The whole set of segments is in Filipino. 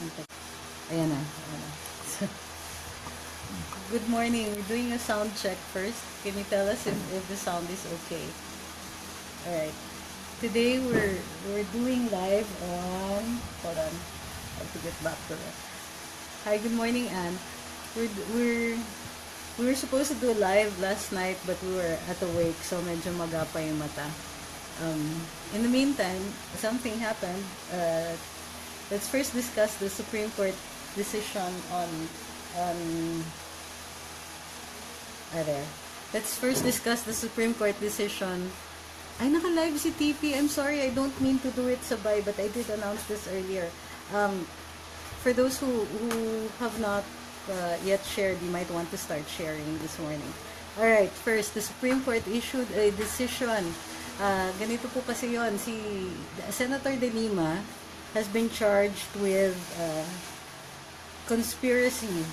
Ayan na. Ayan na. Good morning. We're doing a sound check first. Can you tell us if the sound is okay? Alright. Today we're doing live on, hold on. I have to get back to that. Hi, good morning, Anne. We were supposed to do live last night, but we were at a wake, so medyo magapa yung mata. In the meantime, something happened. Let's first discuss the Supreme Court decision on Let's first discuss the Supreme Court decision. Ay, naka-live si TP. I'm sorry, I don't mean to do it sabay, but I did announce this earlier. For those who have not yet shared, you might want to start sharing this morning. Alright, first, the Supreme Court issued a decision. Ganito po kasi yon, si Senator De Lima has been charged with conspiracy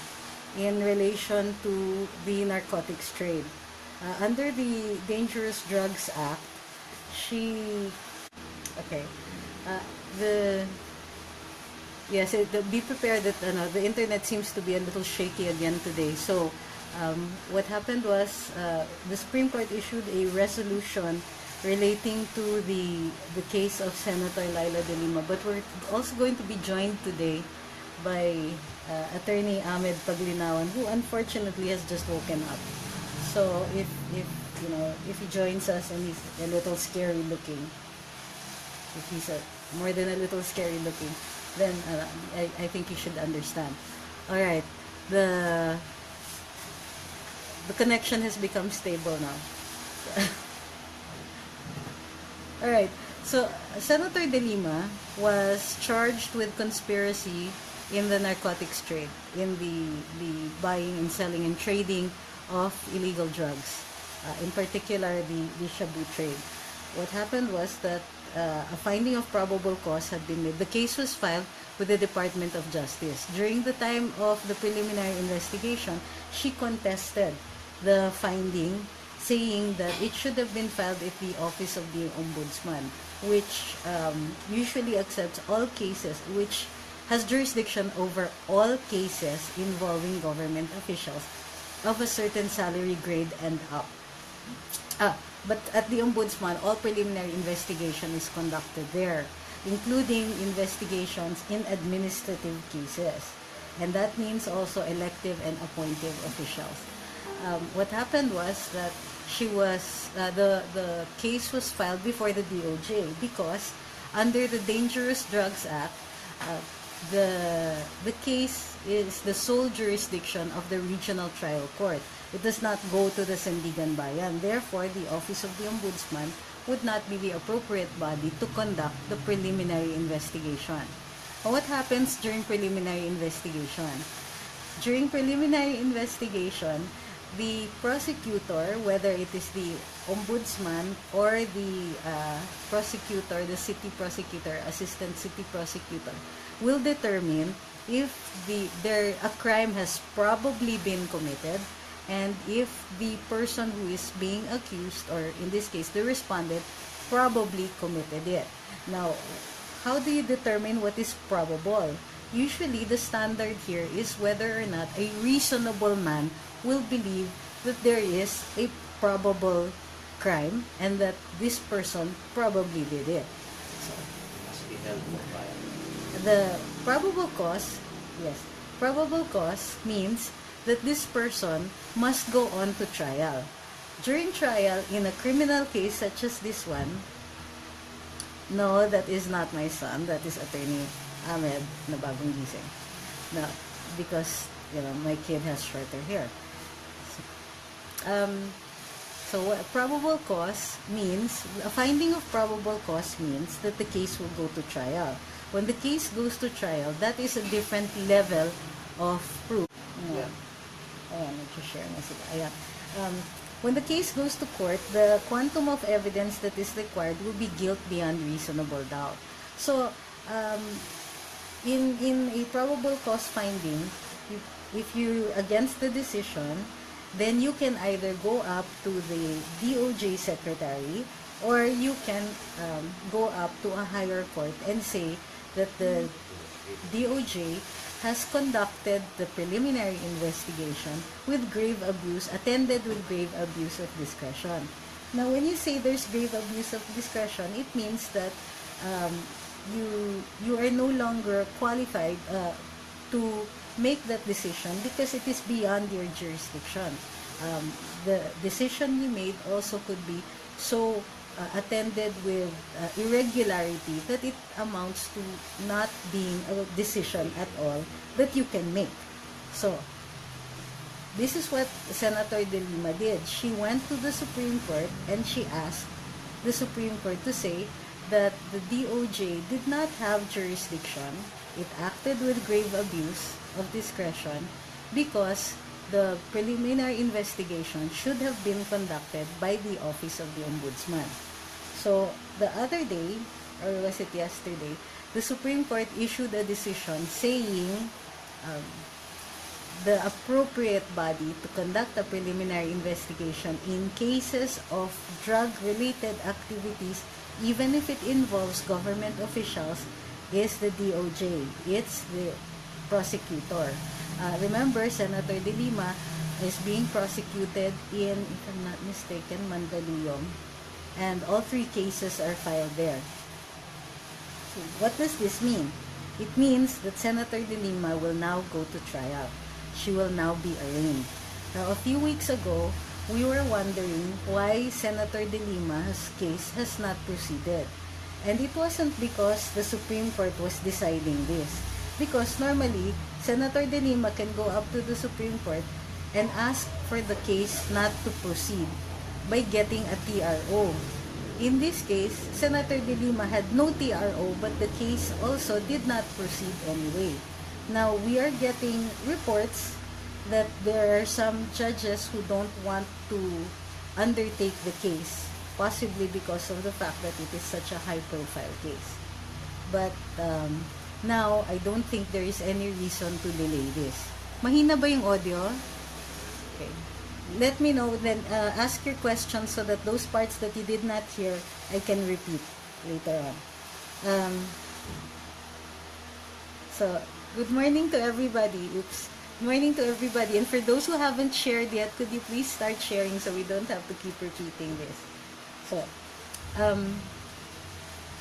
in relation to the narcotics trade. Under the Dangerous Drugs Act, be prepared that the internet seems to be a little shaky again today. So, what happened was the Supreme Court issued a resolution relating to the case of Senator Laila De Lima, but we're also going to be joined today by Attorney Ahmed Paglinawan, who unfortunately has just woken up. So if he joins us and he's a little scary looking, if he's more than a little scary looking, then I think you should understand. All right, the connection has become stable now. All right. So, Senator De Lima was charged with conspiracy in the narcotics trade, in the buying and selling and trading of illegal drugs, in particular the shabu trade. What happened was that a finding of probable cause had been made. The case was filed with the Department of Justice. During the time of the preliminary investigation, she contested the finding, saying that it should have been filed at the Office of the Ombudsman, which usually accepts all cases, which has jurisdiction over all cases involving government officials of a certain salary grade and up. But at the Ombudsman, all preliminary investigation is conducted there, including investigations in administrative cases. And that means also elective and appointive officials. What happened was that the case was filed before the DOJ because under the Dangerous Drugs Act, the case is the sole jurisdiction of the regional trial court. It does not go to the Sandigan Bayan. Therefore, the Office of the Ombudsman would not be the appropriate body to conduct the preliminary investigation. What happens during preliminary investigation? During preliminary investigation, the prosecutor, whether it is the ombudsman or the prosecutor, the city prosecutor, assistant city prosecutor, will determine if a crime has probably been committed and if the person who is being accused, or in this case the respondent, probably committed it. Now, how do you determine what is probable? Usually, the standard here is whether or not a reasonable man will believe that there is a probable crime and that this person probably did it. So, the probable cause means that this person must go on to trial. During trial, in a criminal case such as this one, no, that is not my son, that is Attorney Ahmed na bagong gising. No, because my kid has shorter hair. So probable cause means, a finding of probable cause means that the case will go to trial. When the case goes to trial, that is a different level of proof. Nag-share na sila. Ayan. When the case goes to court, the quantum of evidence that is required will be guilt beyond reasonable doubt. So, in a probable cause finding, if you against the decision, then you can either go up to the DOJ secretary or you can go up to a higher court and say that the DOJ has conducted the preliminary investigation with grave abuse, attended with grave abuse of discretion. Now, when you say there's grave abuse of discretion, it means that um, you are no longer qualified to make that decision because it is beyond your jurisdiction. The decision you made also could be so attended with irregularity that it amounts to not being a decision at all that you can make. So, this is what Senator De Lima did. She went to the Supreme Court and she asked the Supreme Court to say that the DOJ did not have jurisdiction. It acted with grave abuse of discretion because the preliminary investigation should have been conducted by the Office of the Ombudsman. So, the other day, or was it yesterday, the Supreme Court issued a decision saying the appropriate body to conduct a preliminary investigation in cases of drug-related activities, even if it involves government officials, is the DOJ. It's the prosecutor. Remember, Senator De Lima is being prosecuted in, if I'm not mistaken, Mandaluyong, and all three cases are filed there. So what does this mean? It means that Senator De Lima will now go to trial. She will now be arraigned. Now, a few weeks ago, we were wondering why Senator De Lima's case has not proceeded. And it wasn't because the Supreme Court was deciding this. Because normally, Senator De Lima can go up to the Supreme Court and ask for the case not to proceed by getting a TRO. In this case, Senator De Lima had no TRO, but the case also did not proceed anyway. Now, we are getting reports that there are some judges who don't want to undertake the case, possibly because of the fact that it is such a high-profile case. But now, I don't think there is any reason to delay this. Mahina ba yung audio? Okay. Let me know, then ask your questions so that those parts that you did not hear, I can repeat later on. So, good morning to everybody. Oops. Good morning to everybody. And for those who haven't shared yet, could you please start sharing so we don't have to keep repeating this? So,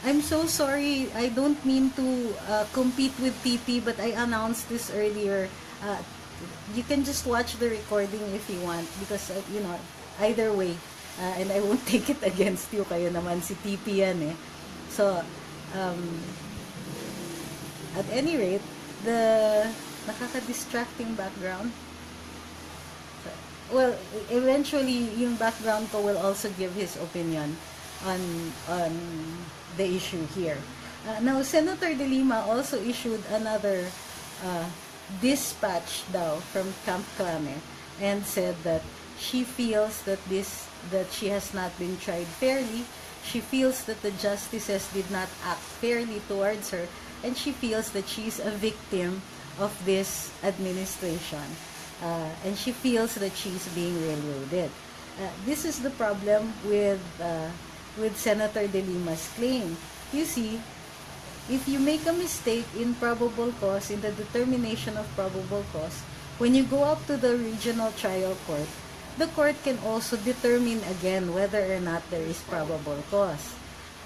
I'm so sorry. I don't mean to compete with TP, but I announced this earlier. You can just watch the recording if you want because, either way, and I won't take it against you. Kayo naman si TP yan eh. So, at any rate, the nakaka-distracting background. Well, eventually, yung background ko will also give his opinion on the issue here. Now, Senator De Lima also issued another dispatch daw from Camp Crame and said that she feels that she has not been tried fairly. She feels that the justices did not act fairly towards her, and she feels that she's a victim of this administration. And she feels that she's being railroaded. This is the problem with Senator De Lima's claim. You see, if you make a mistake in probable cause, in the determination of probable cause, when you go up to the regional trial court, the court can also determine again whether or not there is probable cause.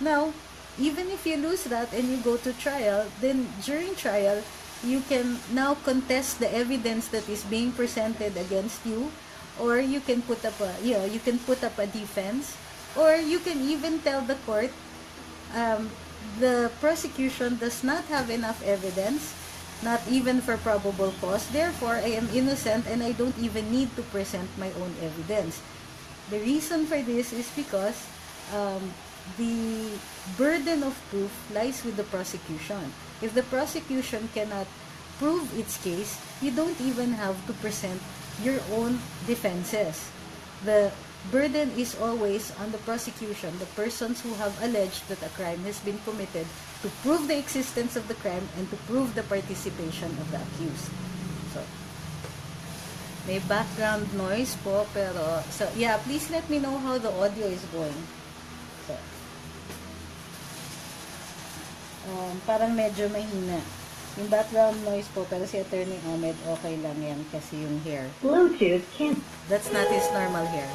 Now, even if you lose that and you go to trial, then during trial, you can now contest the evidence that is being presented against you, or you can put up a defense, or you can even tell the court, the prosecution does not have enough evidence, not even for probable cause, therefore I am innocent and I don't even need to present my own evidence. The reason for this is because the burden of proof lies with the prosecution. If the prosecution cannot prove its case, you don't even have to present your own defenses. The burden is always on the prosecution, the persons who have alleged that a crime has been committed, to prove the existence of the crime and to prove the participation of the accused. So, may background noise po, pero, so, yeah, please let me know how the audio is going. So, parang medyo mahina. Yung background noise po, pero si Attorney Ahmed, okay lang yan kasi yung hair. Bluetooth can. That's not his normal hair.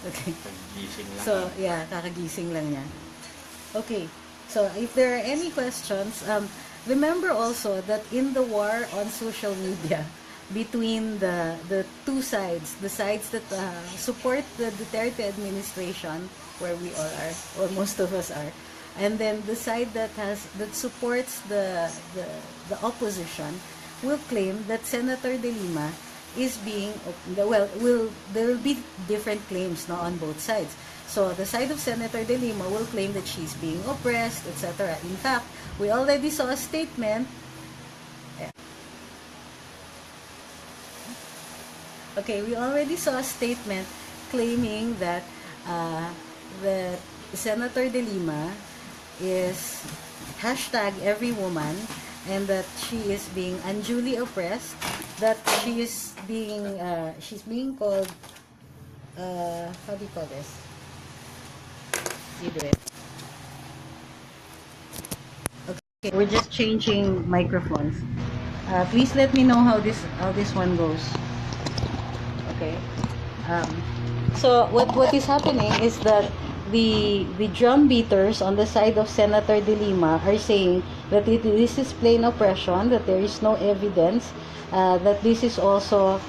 Okay. Kagising lang. So, yeah, kakagising lang niya. Okay. So, if there are any questions, remember also that in the war on social media, between the two sides, the sides that support the Duterte administration, where we all are, or most of us are, and then the side that supports the opposition, will claim that Senator De Lima is being, well, there will be different claims now on both sides. So the side of Senator De Lima will claim that she's being oppressed, etc. In fact, we already saw a statement. Okay, we already saw a statement claiming that that Senator De Lima is #every woman, and that she is being unduly oppressed, that she is being she's being called how do you call this? You do it. Okay, we're just changing microphones. Please let me know how this one goes. Okay. So what is happening is that the drum beaters on the side of Senator De Lima are saying that this is plain oppression, that there is no evidence, that this is also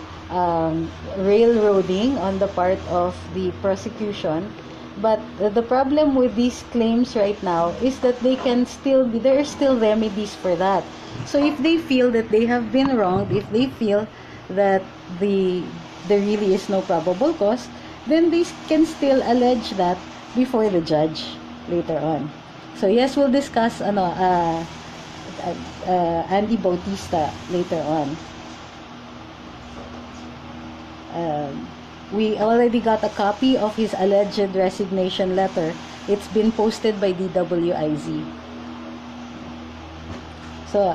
railroading on the part of the prosecution. But the problem with these claims right now is that there are still remedies for that. So if they feel that they have been wronged, if they feel that there really is no probable cause, then they can still allege that before the judge later on. So yes, we'll discuss Andy Bautista later on. We already got a copy of his alleged resignation letter. It's been posted by DWIZ. So,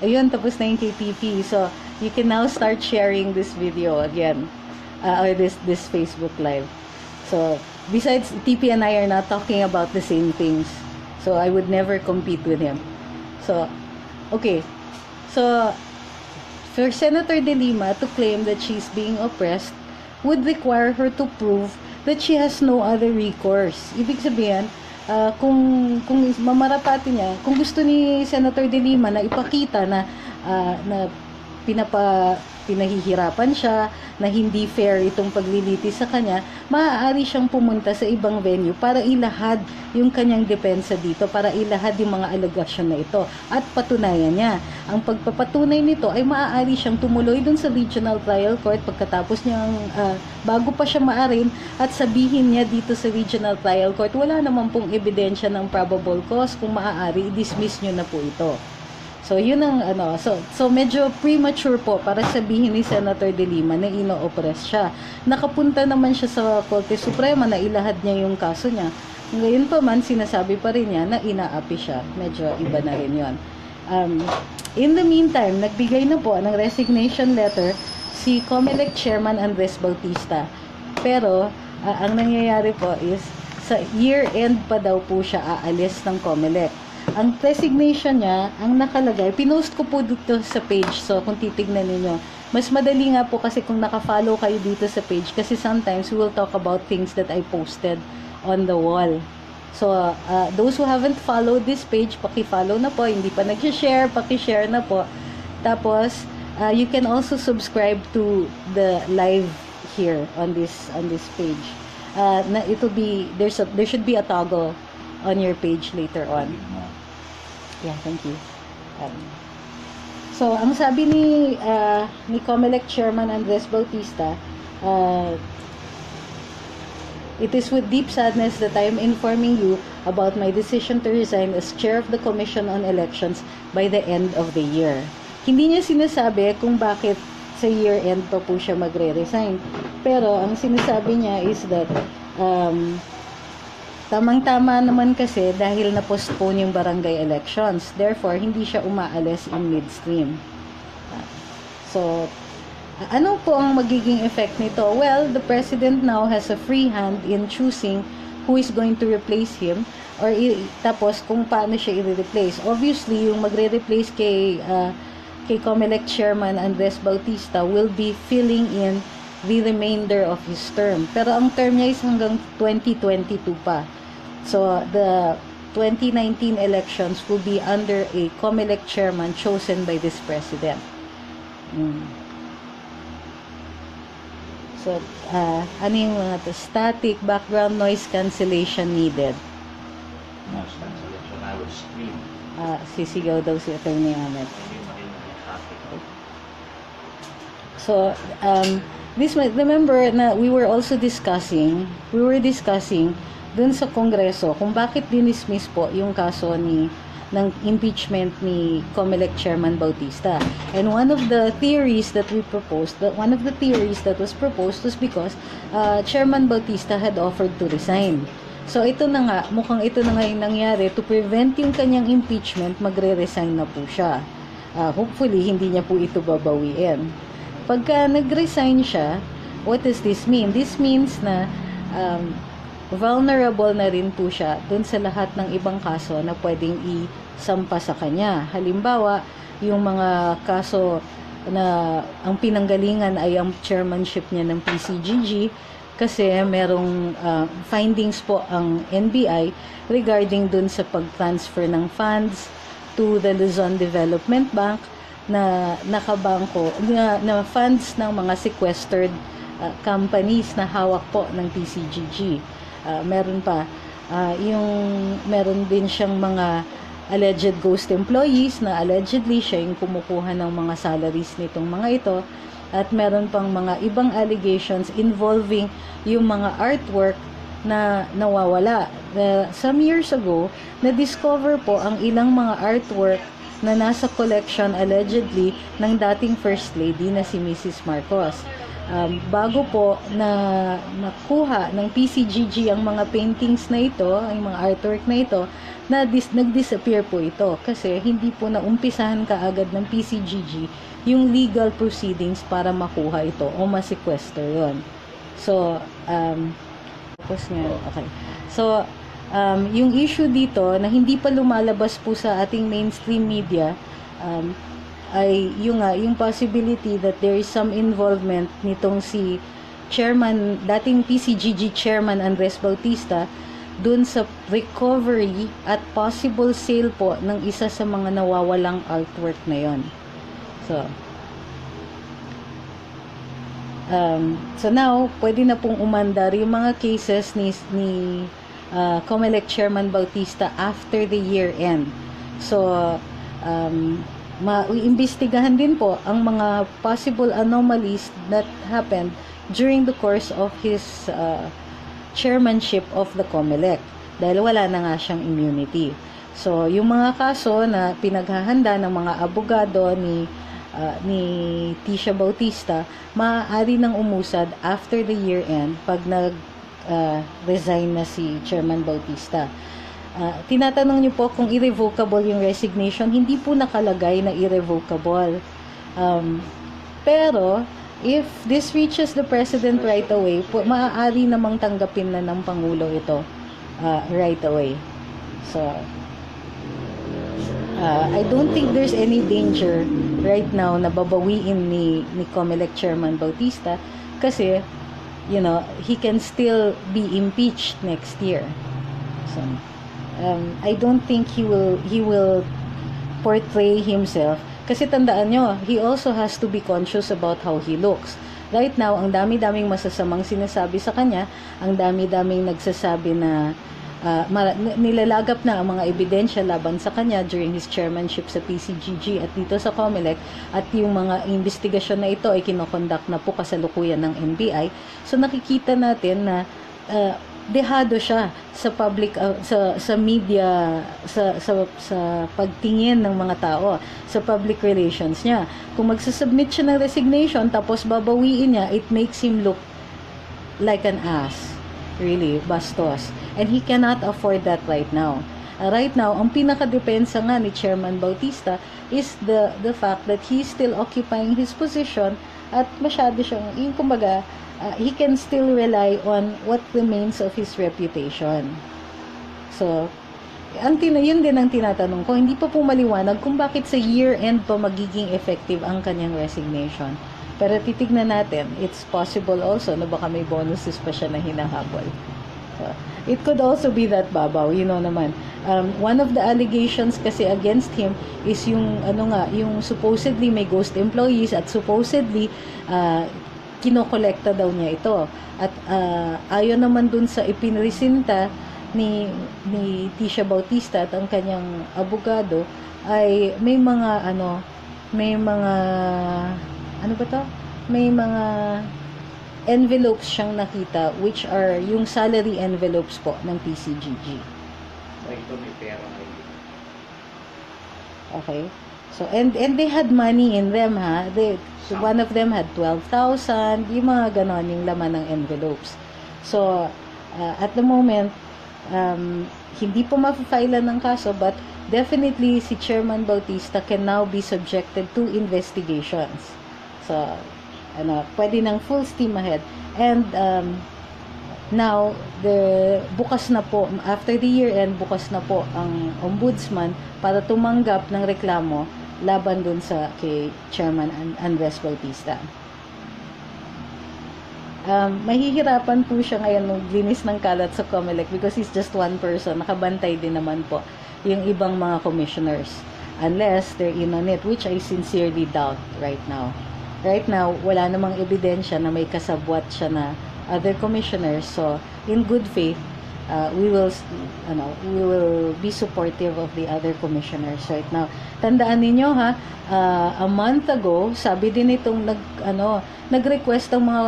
ayun, tapos na yung KTP. So, you can now start sharing this video again, or this Facebook Live. So, besides, TP and I are not talking about the same things. So, I would never compete with him. So, okay. So, for Senator De Lima to claim that she's being oppressed would require her to prove that she has no other recourse. Ibig sabihin, kung mamarapati niya, kung gusto ni Senator De Lima na ipakita na pinahihirapan siya, na hindi fair itong paglilitis sa kanya, maaari siyang pumunta sa ibang venue para ilahad yung kanyang depensa dito, para ilahad yung mga alegasyon na ito at patunayan niya. Ang pagpapatunay nito ay maaari siyang tumuloy dun sa regional trial court pagkatapos niyang bago pa siya maarin, at sabihin niya dito sa regional trial court, wala naman pong ebidensya ng probable cause, kung maaari i-dismiss niyo na po ito. So, yun ang so medyo premature po para sabihin ni Senator De Lima na ino-oppress siya. Nakapunta naman siya sa Korte Suprema na ilahad niya yung kaso niya. Ngayon pa man, sinasabi pa rin niya na inaapi siya. Medyo iba na rin yun. In the meantime, nagbigay na po ng resignation letter si COMELEC Chairman Andres Bautista. Pero, ang nangyayari po is, sa year-end pa daw po siya aalis ng COMELEC. Ang resignation niya, ang nakalagay, pinost ko po dito sa page. So, kung titignan ninyo, mas madali nga po kasi kung nakafollow kayo dito sa page, kasi sometimes we will talk about things that I posted on the wall. So, those who haven't followed this page, paki-follow na po. Hindi pa nag-share, paki-share na po. Tapos, you can also subscribe to the live here on this page. There should be a toggle on your page later on. Yeah, thank you. So, ang sabi ni COMELEC Chairman Andres Bautista, it is with deep sadness that I am informing you about my decision to resign as chair of the Commission on Elections by the end of the year. Hindi niya sinasabi kung bakit sa year-end pa po siya magre-resign. Pero, ang sinasabi niya is that tamang-tama naman kasi dahil na-postpone yung barangay elections. Therefore, hindi siya umaalis in midstream. So, ano po ang magiging effect nito? Well, the President now has a free hand in choosing who is going to replace him. or tapos kung paano siya i-replace. Obviously, yung magre-replace kay COMELEC Chairman Andres Bautista will be filling in the remainder of his term. Pero ang term niya is hanggang 2022 pa. So, the 2019 elections will be under a COMELEC chairman chosen by this president. So, ano yung mga static background noise cancellation needed? Noise cancellation, I would scream. Sisigaw daw si Attorney Ahmed. So, remember na we were discussing dun sa Kongreso kung bakit dinismiss po yung kaso ng impeachment ni COMELEC Chairman Bautista. And one of the theories that was proposed was because Chairman Bautista had offered to resign. So ito na nga, mukhang ito na nga yung nangyari. To prevent yung kanyang impeachment, magre-resign na po siya. Hopefully, hindi niya po ito babawiin. Pagka nag-resign siya, what does this mean? This means na vulnerable na rin po siya dun sa lahat ng ibang kaso na pwedeng isampa sa kanya. Halimbawa, yung mga kaso na ang pinanggalingan ay ang chairmanship niya ng PCGG kasi merong findings po ang NBI regarding dun sa pag-transfer ng funds to the Luzon Development Bank na nakabangko na funds ng mga sequestered companies na hawak po ng PCGG. Meron pa meron din siyang mga alleged ghost employees na allegedly siya yung kumukuha ng mga salaries nitong mga ito, at meron pang mga ibang allegations involving yung mga artwork na nawawala. Some years ago, na-discover po ang ilang mga artwork na nasa collection allegedly ng dating First Lady na si Mrs. Marcos. Bago po na nakuha ng PCGG ang mga paintings na ito, ang mga artwork na ito, nag-disappear po ito kasi hindi po naumpisahan kaagad ng PCGG yung legal proceedings para makuha ito o ma-sequester yon. So, tapos nga, okay. So, yung issue dito na hindi pa lumalabas po sa ating mainstream media, ay yung possibility that there is some involvement nitong si chairman, dating PCGG chairman Andres Bautista dun sa recovery at possible sale po ng isa sa mga nawawalang artwork na yon. So now pwede na pong umandar yung mga cases ni COMELEC chairman Bautista after the year end. So maiimbestigahan din po ang mga possible anomalies that happened during the course of his chairmanship of the COMELEC dahil wala na nga siyang immunity. So, yung mga kaso na pinaghahanda ng mga abogado ni Tisha Bautista, maaari nang umusad after the year end pag nag-resign na si Chairman Bautista. Tinatanong niyo po kung irrevocable yung resignation. Hindi po nakalagay na irrevocable. Pero, if this reaches the President right away, maaari namang tanggapin na ng Pangulo ito right away. So, I don't think there's any danger right now na babawiin ni COMELEC Chairman Bautista kasi, he can still be impeached next year. So, I don't think he will portray himself kasi tandaan nyo, he also has to be conscious about how he looks. Right now, ang dami-daming masasamang sinasabi sa kanya, ang dami-daming nagsasabi na nilalagap na ang mga ebidensya laban sa kanya during his chairmanship sa PCGG at dito sa COMELEC, at yung mga investigasyon na ito ay kinokondak na po kasalukuyan ng NBI. So nakikita natin na dehado siya sa public, sa media, sa pagtingin ng mga tao, sa public relations niya. Kung magsasubmit siya ng resignation tapos babawiin niya, it makes him look like an ass, really, bastos, and he cannot afford that right now. Right now, ang pinakadepensa nga ni Chairman Bautista is the fact that he's still occupying his position at masyado siyang, kumbaga, he can still rely on what remains of his reputation. So, Yun din ang tinatanong ko, hindi pa po maliwanag kung bakit sa year-end pa magiging effective ang kanyang resignation. Pero titignan natin, it's possible also na baka may bonuses pa siya na hinahabol. So, it could also be that babaw, naman. One of the allegations kasi against him is yung yung supposedly may ghost employees at supposedly kinokolekta daw niya ito. At ayon naman dun sa ipinresinta ni Tisha Bautista at ang kanyang abogado ay may mga envelopes siyang nakita which are yung salary envelopes po ng PCGG. So, ito may pera kayo. Okay. So, and they had money in them, ha? One of them had 12,000, yung mga ganon, yung laman ng envelopes. So, at the moment, hindi po mapapailan ng kaso, but definitely si Chairman Bautista can now be subjected to investigations. So, pwede ng full steam ahead. And now, bukas na po, after the year end, bukas na po ang ombudsman para tumanggap ng reklamo laban dun kay Chairman Andres Bautista. Mahihirapan po siya ngayon maglinis ng kalat sa COMELEC because he's just one person. Nakabantay din naman po yung ibang mga commissioners unless they're in on it, which I sincerely doubt right now. Right now, wala namang ebidensya na may kasabwat siya na other commissioners. So, in good faith, we will be supportive of the other commissioners right now. Tandaan ninyo ha, a month ago, sabi din itong nag-request ang mga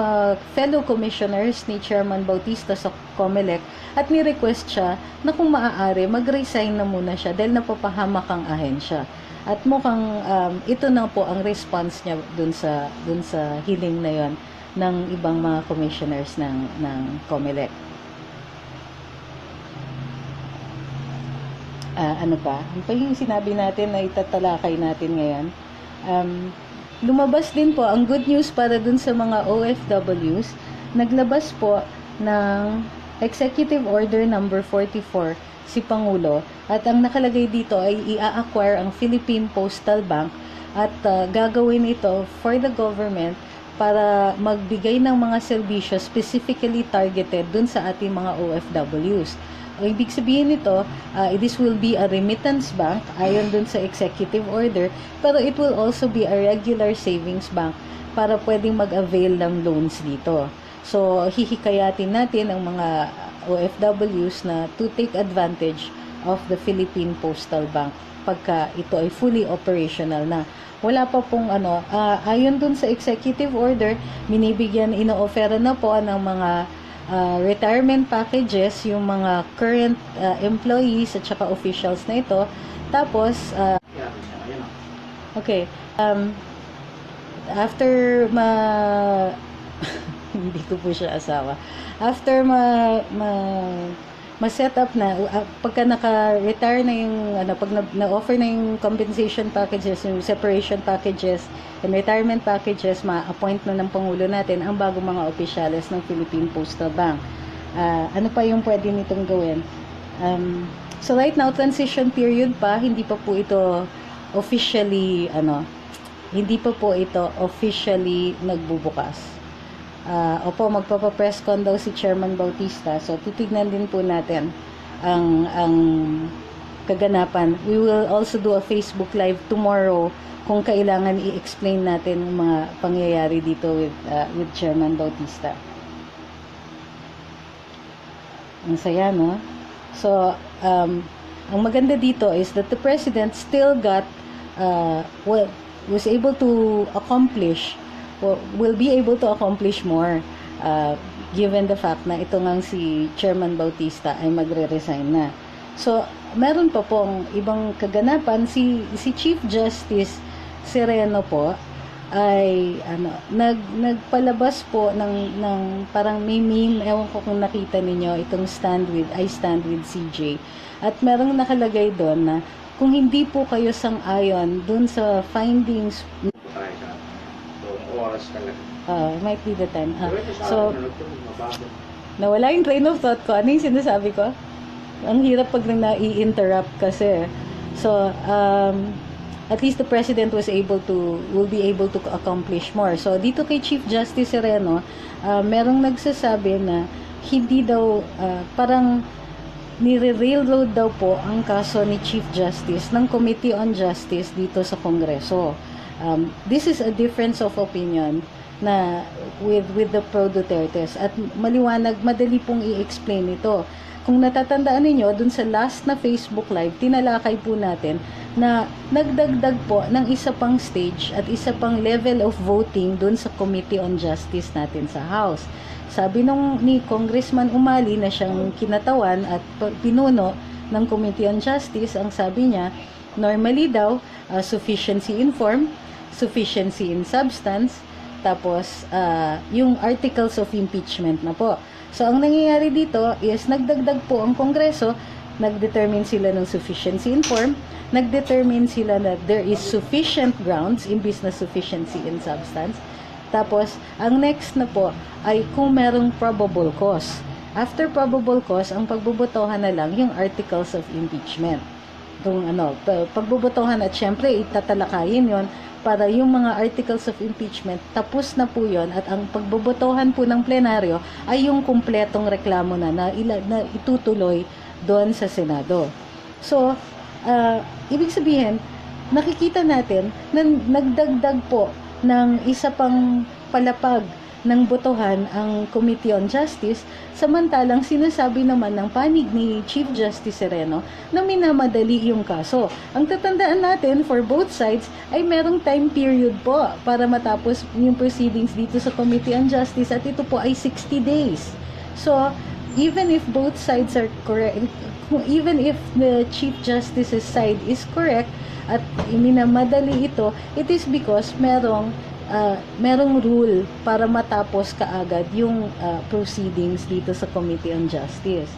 fellow commissioners ni Chairman Bautista sa COMELEC at ni-request siya na kung maaari mag-resign na muna siya dahil napapahamak ang ahensya. At mukhang ito na po ang response niya dun sa hiling na yon ng ibang mga commissioners ng COMELEC. Ano pa yung sinabi natin na itatalakay natin ngayon? Lumabas din po ang good news para dun sa mga OFWs. Naglabas po ng Executive Order number 44 si Pangulo at ang nakalagay dito ay i-acquire ang Philippine Postal Bank at gagawin ito for the government para magbigay ng mga serbisyo specifically targeted dun sa ating mga OFWs. Ang ibig sabihin nito, this will be a remittance bank ayon dun sa executive order, pero it will also be a regular savings bank para pwedeng mag-avail ng loans dito. So, hihikayatin natin ang mga OFWs na to take advantage of the Philippine Postal Bank pagka ito ay fully operational na. Wala pa pong ayon dun sa executive order, ino-offera na po ng mga retirement packages yung mga current employees at saka officials na ito. Tapos okay, after hindi ko po siya asawa. After ma-set up na, pagka naka-retire na yung, pag na-offer na yung compensation packages, yung separation packages, and retirement packages, ma-appoint na ng Pangulo natin ang bagong mga opisyales ng Philippine Postal Bank. Ano pa yung pwede nitong gawin? So right now, transition period pa, hindi pa po ito officially nagbubukas. Opo, magpapa-press con daw si Chairman Bautista. So, titignan din po natin ang kaganapan. We will also do a Facebook Live tomorrow kung kailangan i-explain natin ang mga pangyayari dito with Chairman Bautista. Ang saya, no? So, ang maganda dito is that the President still was able to accomplish will be able to accomplish more given the fact na ito ngang si Chairman Bautista ay magre-resign na. So, meron pa pong ibang kaganapan. Si Chief Justice Sereno po ay nagpalabas po ng parang may meme, ewan ko kung nakita ninyo, itong I stand with CJ. At merong nakalagay doon na kung hindi po kayo sang-ayon dun sa findings, Oras talaga. Might be the time. So, nawala yung train of thought ko. Ano yung sinasabi ko? Ang hirap pag nai-interrupt kasi. So, at least the President will be able to accomplish more. So, dito kay Chief Justice Sereno, merong nagsasabi na hindi daw, parang nire-railroad daw po ang kaso ni Chief Justice ng Committee on Justice dito sa Kongreso. This is a difference of opinion na with the pro-Dutertes. At maliwanag, madali pong i-explain ito. Kung natatandaan ninyo, dun sa last na Facebook Live, tinalakay po natin na nagdagdag po ng isa pang stage at isa pang level of voting dun sa Committee on Justice natin sa House. Sabi ni Congressman Umali na siyang kinatawan at pinuno ng Committee on Justice, ang sabi niya, normally daw, sufficiency in form, sufficiency in substance, tapos yung articles of impeachment na po. So, ang nangyayari dito is nagdagdag po ang Kongreso, nagdetermine sila ng sufficiency in form, nagdetermine sila na there is sufficient grounds imbis na sufficiency in substance. Tapos, ang next na po ay kung merong probable cause. After probable cause, ang pagbubotohan na lang yung articles of impeachment. Kung pagbubotohan at syempre itatalakayin yon para yung mga articles of impeachment, tapos na po yon at ang pagbobotohan po ng plenaryo ay yung kumpletong reklamo na itutuloy doon sa Senado. So, ibig sabihin, nakikita natin na nagdagdag po ng isa pang palapag ng botohan ang Committee on Justice, samantalang sinasabi naman ng panig ni Chief Justice Sereno na minamadali yung kaso. Ang tatandaan natin for both sides ay merong time period po para matapos yung proceedings dito sa Committee on Justice at ito po ay 60 days. So, even if both sides are correct, even if the Chief Justice's side is correct at minamadali ito, it is because merong rule para matapos kaagad yung proceedings dito sa Committee on Justice.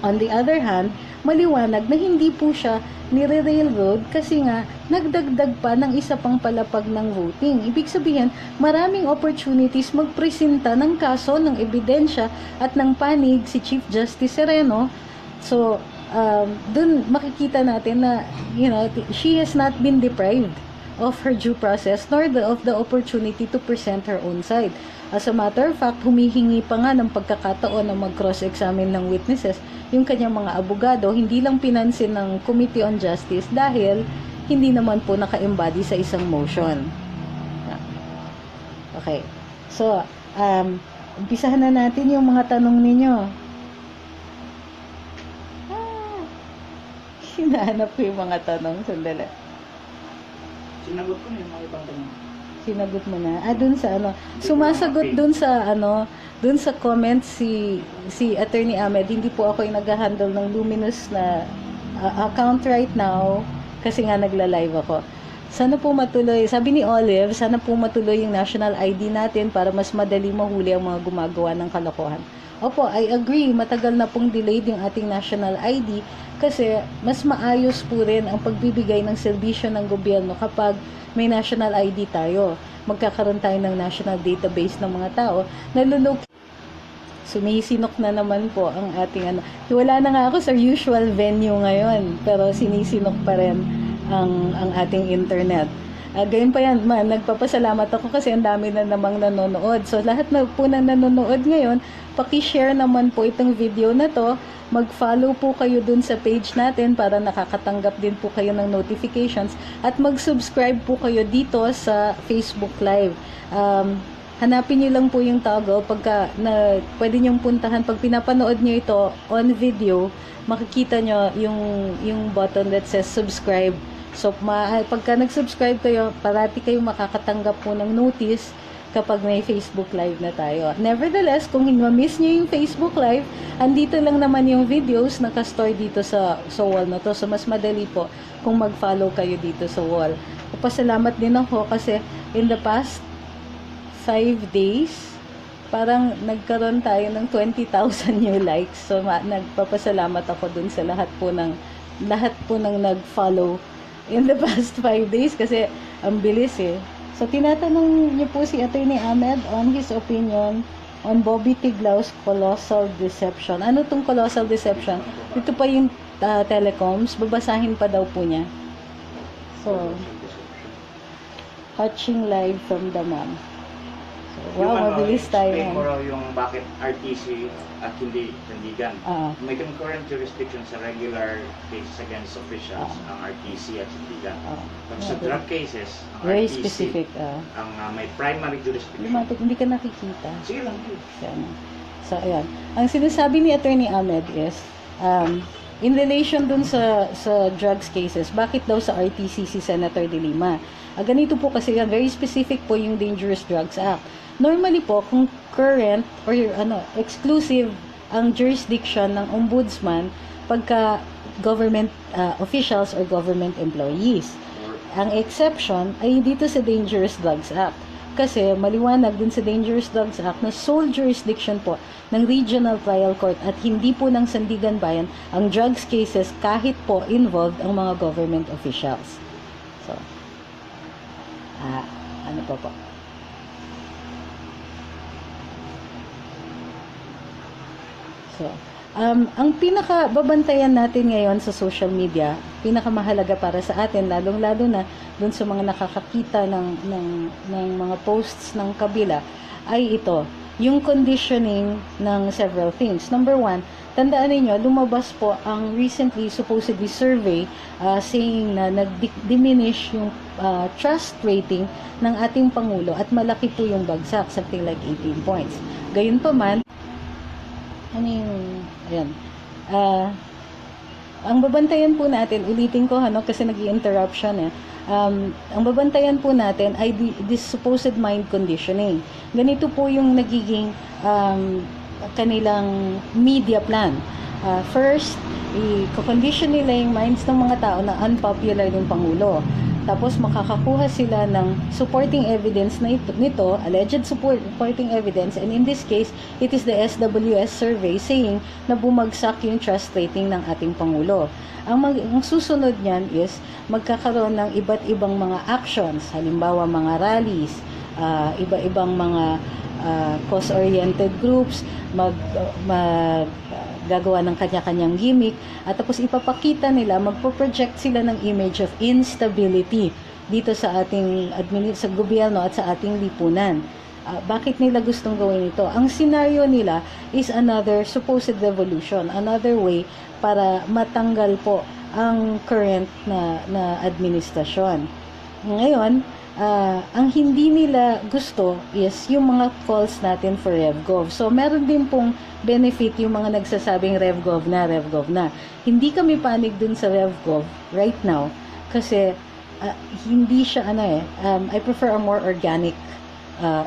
On the other hand, maliwanag na hindi po siya nire-railroad kasi nga nagdagdag pa ng isa pang palapag ng voting. Ibig sabihin, maraming opportunities magpresenta ng kaso, ng ebidensya at ng panig si Chief Justice Sereno. So, dun makikita natin na, she has not been deprived of her due process nor of the opportunity to present her own side. As a matter of fact, humihingi pa nga ng pagkakataon na mag-cross-examine ng witnesses yung kanyang mga abogado, hindi lang pinansin ng Committee on Justice dahil hindi naman po naka-embody sa isang motion. Okay. So, umpisahan na natin yung mga tanong ninyo. Hinahanap ko yung mga tanong. Sandali. Sinagot ko na yung mga ibang tanong. Sinagot mo na. Dun sa sumasagot dun sa comments si Attorney Ahmed. Hindi po ako yung nag-handle ng Luminous na account right now kasi nga nagla-live ako. Sana po matuloy. Sabi ni Olive, sana po matuloy yung national ID natin para mas madali mahuli ang mga gumagawa ng kalokohan. Opo, I agree. Matagal na pong delayed yung ating national ID kasi mas maayos po rin ang pagbibigay ng serbisyo ng gobyerno kapag may national ID tayo. Magkakaroon tayo ng national database ng mga tao na sumisinok na naman po ang ating Wala na nga ako sa usual venue ngayon, pero sinisinok pa rin ang ating internet. Gayon pa yan, nagpapasalamat ako kasi ang dami na namang nanonood. So, lahat na po na nanonood ngayon, paki-share naman po itong video na to. Mag-follow po kayo dun sa page natin para nakakatanggap din po kayo ng notifications. At mag-subscribe po kayo dito sa Facebook Live. Hanapin nyo lang po yung toggle pwede nyong puntahan. Pag pinapanood nyo ito on video, makikita nyo yung button that says subscribe. So, pagka nag-subscribe kayo, parati kayo makakatanggap po ng notice kapag may Facebook Live na tayo. Nevertheless, kung ma-miss nyo yung Facebook Live, andito lang naman yung videos naka-store dito sa wall na to. So, mas madali po kung mag-follow kayo dito sa wall. Pasalamat din ako kasi in the past 5 days, parang nagkaroon tayo ng 20,000 new likes. So, nagpapasalamat ako dun sa lahat po ng nag-follow in the past 5 days kasi ang bilis eh. So, tinatanong niyo po si Attorney Ahmed on his opinion on Bobby Tiglau's colossal deception. Ano tong colossal deception? Ito pa yung telecoms. Babasahin pa daw po niya. So, watching live from the ma'am. So, wow, mabilis tayo. Explain mo raw yung bakit RTC at hindi sandigan. May concurrent jurisdiction sa regular cases against officials, ang RTC at sandigan. But sa drug cases, ang very RTC, specific. ang may primary jurisdiction. Lumatik, hindi ka nakikita. Sige lang. So, ayan. Ang sinasabi ni Attorney Ahmed is, in relation dun sa drugs cases, bakit daw sa RTC si Senator De Lima? Ganito po kasi yan, very specific po yung Dangerous Drugs Act. Normally po, kung current or exclusive ang jurisdiction ng ombudsman pagka government officials or government employees. Ang exception ay dito sa Dangerous Drugs Act. Kasi maliwanag dun sa Dangerous Drugs Act na sole jurisdiction po ng Regional Trial Court at hindi po ng Sandigan Bayan ang drugs cases kahit po involved ang mga government officials. So, ano pa po? So, ang pinaka-babantayan natin ngayon sa social media, pinakamahalaga para sa atin, lalong-lalo na dun sa mga nakakakita ng mga posts ng kabila, ay ito, yung conditioning ng several things. Number one, tandaan niyo lumabas po ang recently supposedly survey saying na nag-diminish yung trust rating ng ating Pangulo at malaki po yung bagsak, something like 18 points. Gayunpaman, ayan. Ang babantayan po natin, ulitin ko kasi nag-i-interrupt siya ang babantayan po natin ay this supposed mind conditioning. Ganito po yung nagiging kanilang media plan. First, i-condition nila yung minds ng mga tao na unpopular yung Pangulo. Tapos makakakuha sila ng supporting evidence na nito, alleged supporting evidence, and in this case, it is the SWS survey saying na bumagsak yung trust rating ng ating Pangulo. Ang susunod niyan is magkakaroon ng iba't ibang mga actions, halimbawa mga rallies, iba-ibang mga cause-oriented groups, gagawa ng kanya-kanyang gimmick at tapos ipapakita nila, magpo-project sila ng image of instability dito sa ating sa gobyerno at sa ating lipunan. Bakit nila gustong gawin ito? Ang scenario nila is another supposed revolution, another way para matanggal po ang current na administrasyon. Ngayon, ang hindi nila gusto is yung mga calls natin for RevGov. So, meron din pong benefit yung mga nagsasabing RevGov na. Hindi kami panig dun sa RevGov right now kasi hindi siya I prefer a more organic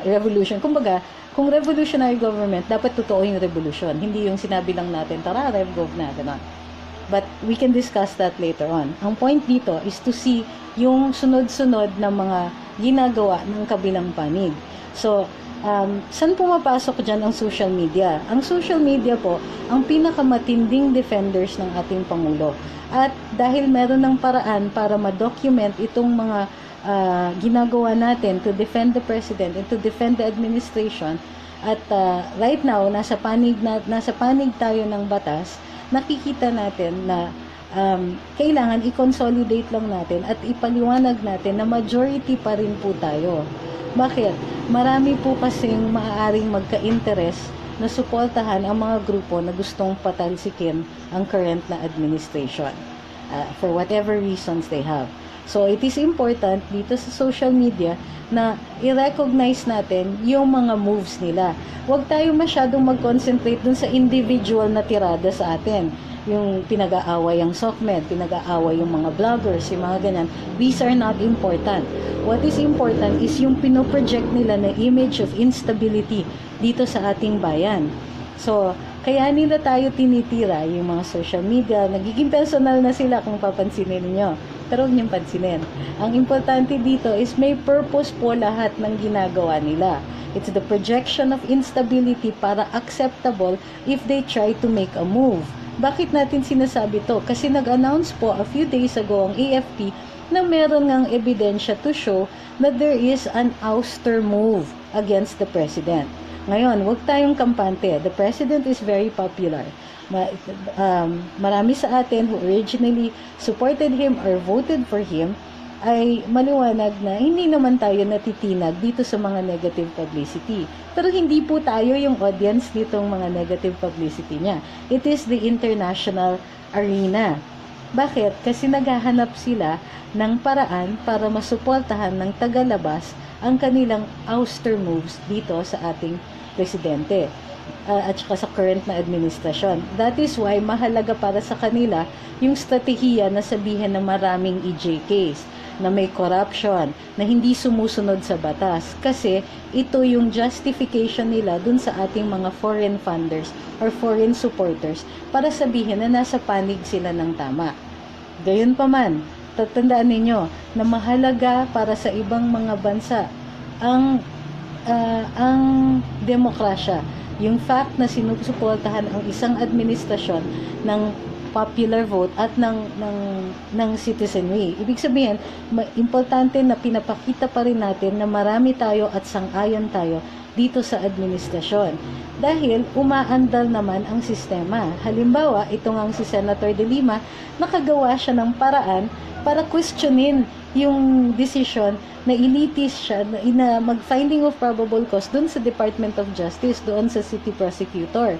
revolution. Kumbaga, kung revolutionary government, dapat totoo yung revolution. Hindi yung sinabi lang natin, tara, RevGov na, gano'n. But we can discuss that later on. Ang point dito is to see yung sunod-sunod na mga ginagawa ng kabilang panig. So, saan pumapasok dyan ang social media? Ang social media po, ang pinakamatinding defenders ng ating Pangulo. At dahil meron ng paraan para ma-document itong mga ginagawa natin to defend the President and to defend the administration, at right now, nasa panig tayo ng batas, nakikita natin na kailangan i-consolidate lang natin at ipaliwanag natin na majority pa rin po tayo. Bakit? Marami po kasing maaaring magka-interest na suportahan ang mga grupo na gustong patalsikin ang current na administration for whatever reasons they have. So, it is important dito sa social media na i-recognize natin yung mga moves nila. Huwag tayo masyadong mag-concentrate dun sa individual na tirada sa atin. Yung pinag-aaway ang SOCMED, pinag-aaway yung mga vloggers, yung mga ganyan. These are not important. What is important is yung pinoproject nila na image of instability dito sa ating bayan. So, kaya nila tayo tinitira yung mga social media. Nagiging personal na sila kung papansinin niyo. Pero huwag niyong pansinin. Ang importante dito is may purpose po lahat ng ginagawa nila. It's the projection of instability para acceptable if they try to make a move. Bakit natin sinasabi to? Kasi nag-announce po a few days ago ang AFP na meron ngang ebidensya to show that there is an ouster move against the President. Ngayon, wag tayong kampante. The president is very popular. Marami sa atin who originally supported him or voted for him ay maliwanag na hindi naman tayo natitinag dito sa mga negative publicity. Pero hindi po tayo yung audience nitong mga negative publicity niya. It is the international arena. Bakit? Kasi naghahanap sila ng paraan para masuportahan ng tagalabas ang kanilang ouster moves dito sa ating presidente at saka sa current na administrasyon. That is why mahalaga para sa kanila yung strategiya na sabihin na maraming EJKs, na may corruption, na hindi sumusunod sa batas. Kasi ito yung justification nila dun sa ating mga foreign funders or foreign supporters para sabihin na nasa panig sila ng tama. Gayon pa man, tatandaan ninyo na mahalaga para sa ibang mga bansa ang demokrasya. Yung fact na sinusuportahan ang isang administrasyon ng popular vote at ng citizenry. Ibig sabihin, importante na pinapakita pa rin natin na marami tayo at sang-ayon tayo dito sa administrasyon. Dahil umaandal naman ang sistema. Halimbawa, ito ngang si Senator De Lima, nakagawa siya ng paraan para questionin yung decision na ilitis siya na mag-finding of probable cause doon sa Department of Justice, doon sa City Prosecutor.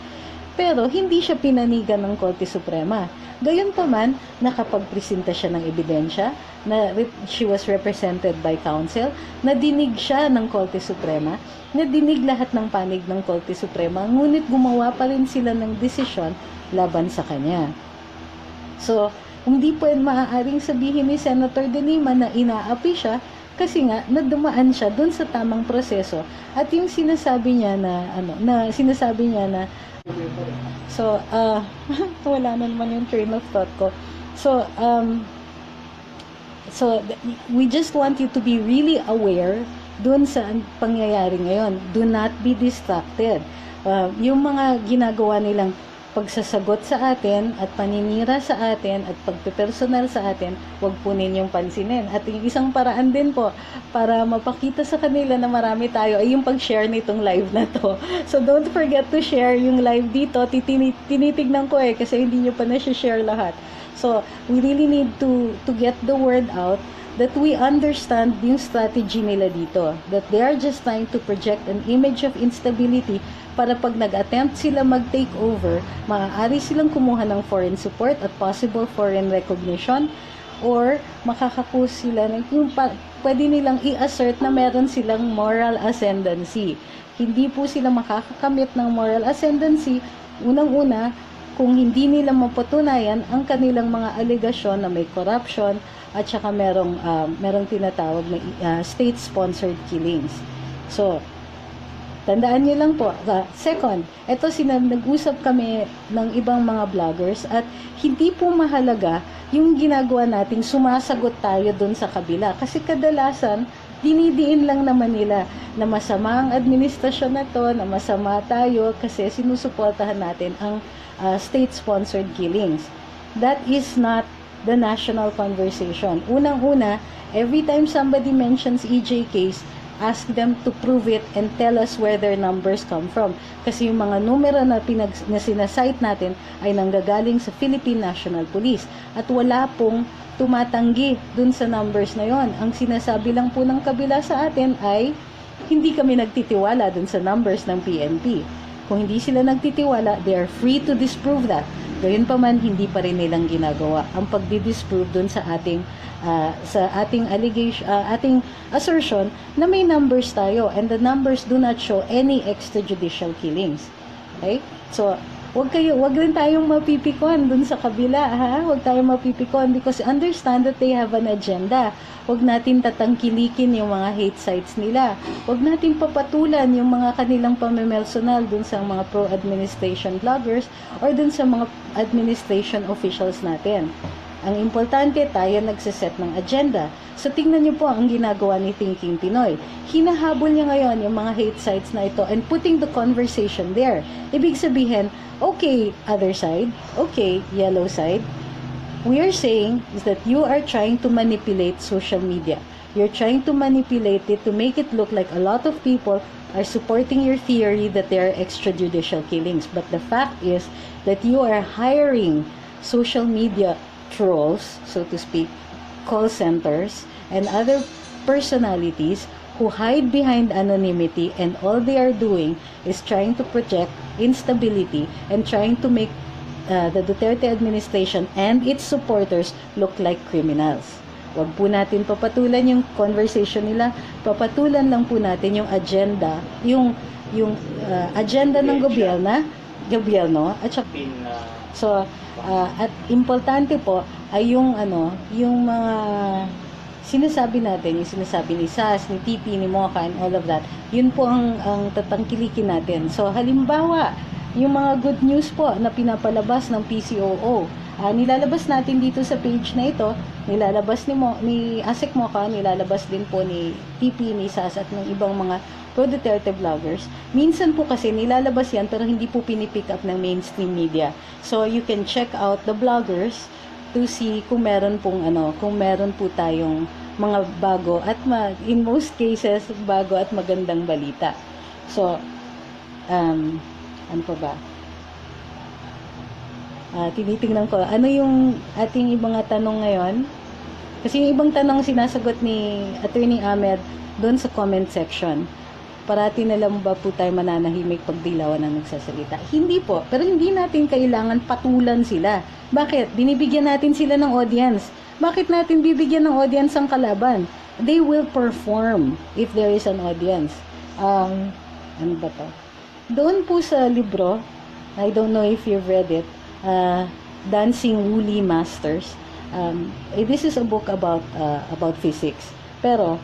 Pero hindi siya pinanigan ng Korte Suprema. Gayon pa man, nakapagpresenta siya ng ebidensya, na she was represented by counsel, nadinig siya ng Korte Suprema, nadinig lahat ng panig ng Korte Suprema, ngunit gumawa pa rin sila ng desisyon laban sa kanya. So, hindi po maaaring sabihin ni Senator De Lima na inaapi siya kasi nga nadumaan siya doon sa tamang proseso at yung sinasabi niya na wala na naman yung train of thought ko. So we just want you to be really aware doon sa pangyayari ngayon. Do not be distracted. Yung mga ginagawa nilang pagsasagot sa atin at paninira sa atin at pagpersonal sa atin, wag po ninyong pansinin. At yung isang paraan din po para mapakita sa kanila na marami tayo ay yung pag-share nitong live na to. So don't forget to share yung live dito. Tinitignan ko kasi hindi nyo pa na-share lahat. So we really need to get the word out that we understand yung strategy nila dito. That they are just trying to project an image of instability para pag nag-attempt sila mag-take over, maaari silang kumuha ng foreign support at possible foreign recognition or makakakus sila ng pwede nilang i-assert na meron silang moral ascendancy. Hindi po sila makakakamit ng moral ascendancy unang-una kung hindi nila mapatunayan ang kanilang mga alegasyon na may corruption at saka merong tinatawag na state-sponsored killings. So, tandaan niyo lang po. Second, ito nag-usap kami ng ibang mga vloggers at hindi po mahalaga yung ginagawa nating sumasagot tayo dun sa kabila. Kasi kadalasan, dinidiin lang naman nila na masama ang administrasyon na to, na masama tayo kasi sinusuportahan natin ang state-sponsored killings. That is not the national conversation. Unang-una, every time somebody mentions EJKs, ask them to prove it and tell us where their numbers come from. Kasi yung mga numero na sinasite natin ay nanggagaling sa Philippine National Police. At wala pong tumatanggi dun sa numbers na yon. Ang sinasabi lang po ng kabila sa atin ay hindi kami nagtitiwala dun sa numbers ng PNP. Kung hindi sila nagtitiwala, they are free to disprove that. Gayun pa man, hindi pa rin nilang ginagawa ang pagdi-disprove dun sa ating allegation, ating assertion na may numbers tayo and the numbers do not show any extrajudicial killings. Okay? So, wag rin tayong mapipikon dun sa kabila, ha? Wag tayong mapipikon because understand that they have an agenda. Wag natin tatangkilikin yung mga hate sites nila. Wag natin papatulan yung mga kanilang pamimersonal dun sa mga pro-administration vloggers or dun sa mga administration officials natin. Ang importante, tayo nagsiset ng agenda. So, tingnan niyo po ang ginagawa ni Thinking Pinoy. Hinahabol niya ngayon yung mga hate sites na ito and putting the conversation there. Ibig sabihin, okay, other side, okay, yellow side, we are saying is that you are trying to manipulate social media. You're trying to manipulate it to make it look like a lot of people are supporting your theory that they are extrajudicial killings. But the fact is that you are hiring social media trolls, so to speak, call centers, and other personalities who hide behind anonymity, and all they are doing is trying to project instability and trying to make the Duterte administration and its supporters look like criminals. Huwag po natin papatulan yung conversation nila, papatulan lang po natin yung agenda, yung agenda ng gobyerno at saka, so at importante po ay yung mga sinasabi natin, yung sinasabi ni SAS, ni TP, ni Mocha, and all of that, yun po ang tatangkilikin natin. So halimbawa, yung mga good news po na pinapalabas ng PCOO, nilalabas natin dito sa page na ito, nilalabas ni Asek Mocha, nilalabas din po ni TP, ni SAS at ng ibang mga pro-Duterte vloggers. Minsan po kasi nilalabas yan pero hindi po pinipick up ng mainstream media. So you can check out the bloggers to see kung meron pong kung meron po tayong mga bago at in most cases bago at magandang balita. So ano pa ba? Tinitingnan ko, ano yung ating ibang tanong ngayon? Kasi yung ibang tanong sinasagot ni Attorney Ahmed doon sa comment section. Parati na lang ba po tayo mananahimik pag dilawan ang nagsasalita? Hindi po, pero hindi natin kailangan patulan sila. Bakit? Binibigyan natin sila ng audience. Bakit natin bibigyan ng audience ang kalaban? They will perform if there is an audience. Ano ba to? Doon po sa libro, I don't know if you've read it, Dancing Woolly Masters. This is a book about physics. Pero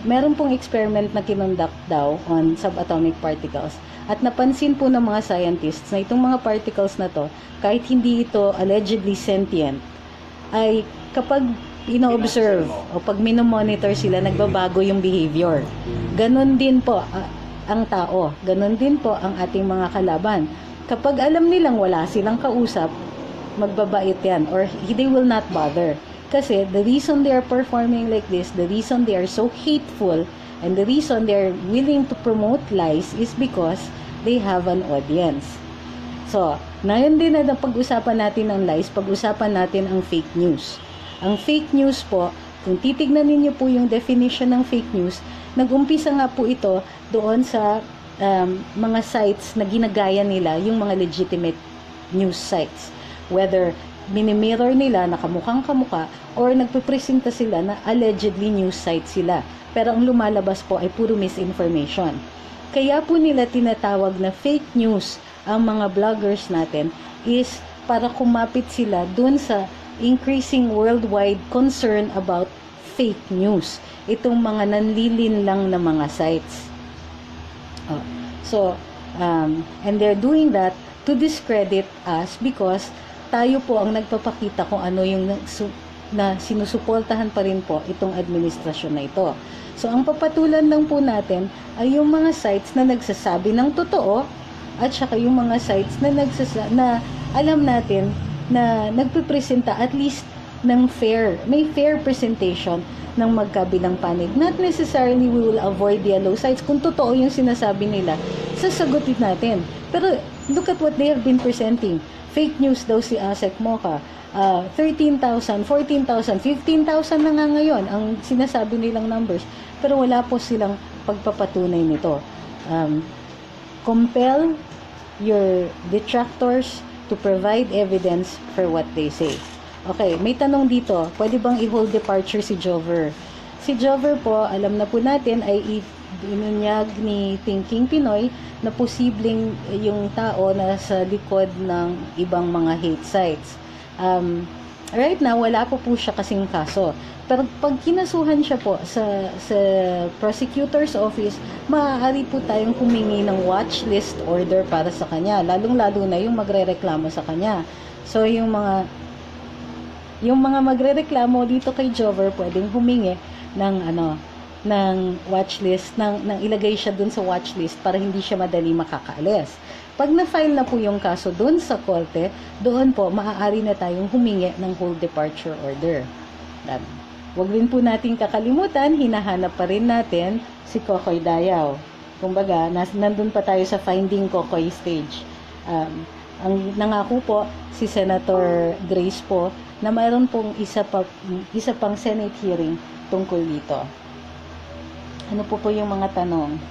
meron pong experiment na kinonduct daw on subatomic particles. At napansin po ng mga scientists na itong mga particles na to, kahit hindi ito allegedly sentient, ay kapag ino-observe o pag minomonitor sila, nagbabago yung behavior. Ganon din po ang tao. Ganon din po ang ating mga kalaban. Kapag alam nilang wala silang kausap, magbabait yan or they will not bother. Kasi the reason they are performing like this, the reason they are so hateful, and the reason they are willing to promote lies is because they have an audience. So, ngayon din na pag-usapan natin ang lies, pag-usapan natin ang fake news. Ang fake news po, kung titignan ninyo po yung definition ng fake news, nag-umpisa nga po ito doon sa mga sites na ginagaya nila yung mga legitimate news sites. Whether minimirror nila na kamukhang kamuka or nagpipresenta sila na allegedly news site sila. Pero ang lumalabas po ay puro misinformation. Kaya po nila tinatawag na fake news ang mga bloggers natin is para kumapit sila dun sa increasing worldwide concern about fake news. Itong mga nanlilin lang na mga sites. And they're doing that to discredit us because tayo po ang nagpapakita kung ano yung na sinusuportahan pa rin po itong administrasyon na ito. So, ang papatulan lang po natin ay yung mga sites na nagsasabi ng totoo at saka yung mga sites na alam natin na nagpipresenta at least ng may fair presentation ng magkabilang panig. Not necessarily we will avoid the yellow sites. Kung totoo yung sinasabi nila, sasagutin natin. Pero look at what they have been presenting. Fake news daw si Asek Mocha. 13,000, 14,000, 15,000 na nga ngayon ang sinasabi nilang numbers. Pero wala po silang pagpapatunay nito. Compel your detractors to provide evidence for what they say. Okay, may tanong dito. Pwede bang i-hold departure si Jover? Si Jover po, alam na po natin, ay inunyag ni Thinking Pinoy na posibleng yung tao na sa likod ng ibang mga hate sites. Right now, wala po siya kasing kaso. Pero pag kinasuhan siya po sa prosecutor's office, maaari po tayong humingi ng watch list order para sa kanya. Lalong-lalo na yung magrereklamo sa kanya. So, yung mga magrereklamo dito kay Jover, pwedeng humingi ng watchlist, ng ilagay siya dun sa watchlist para hindi siya madali makakaalis. Pag na-file na po yung kaso dun sa korte, doon po maaari na tayong humingi ng hold departure order. Huwag rin po nating kakalimutan, hinahanap pa rin natin si Kokoy Dayaw. Kumbaga, nandun pa tayo sa finding Kokoy stage. Ang nangako po si Senator Grace po na mayroon pong isa pang Senate hearing tungkol dito. Ano po yung mga tanong?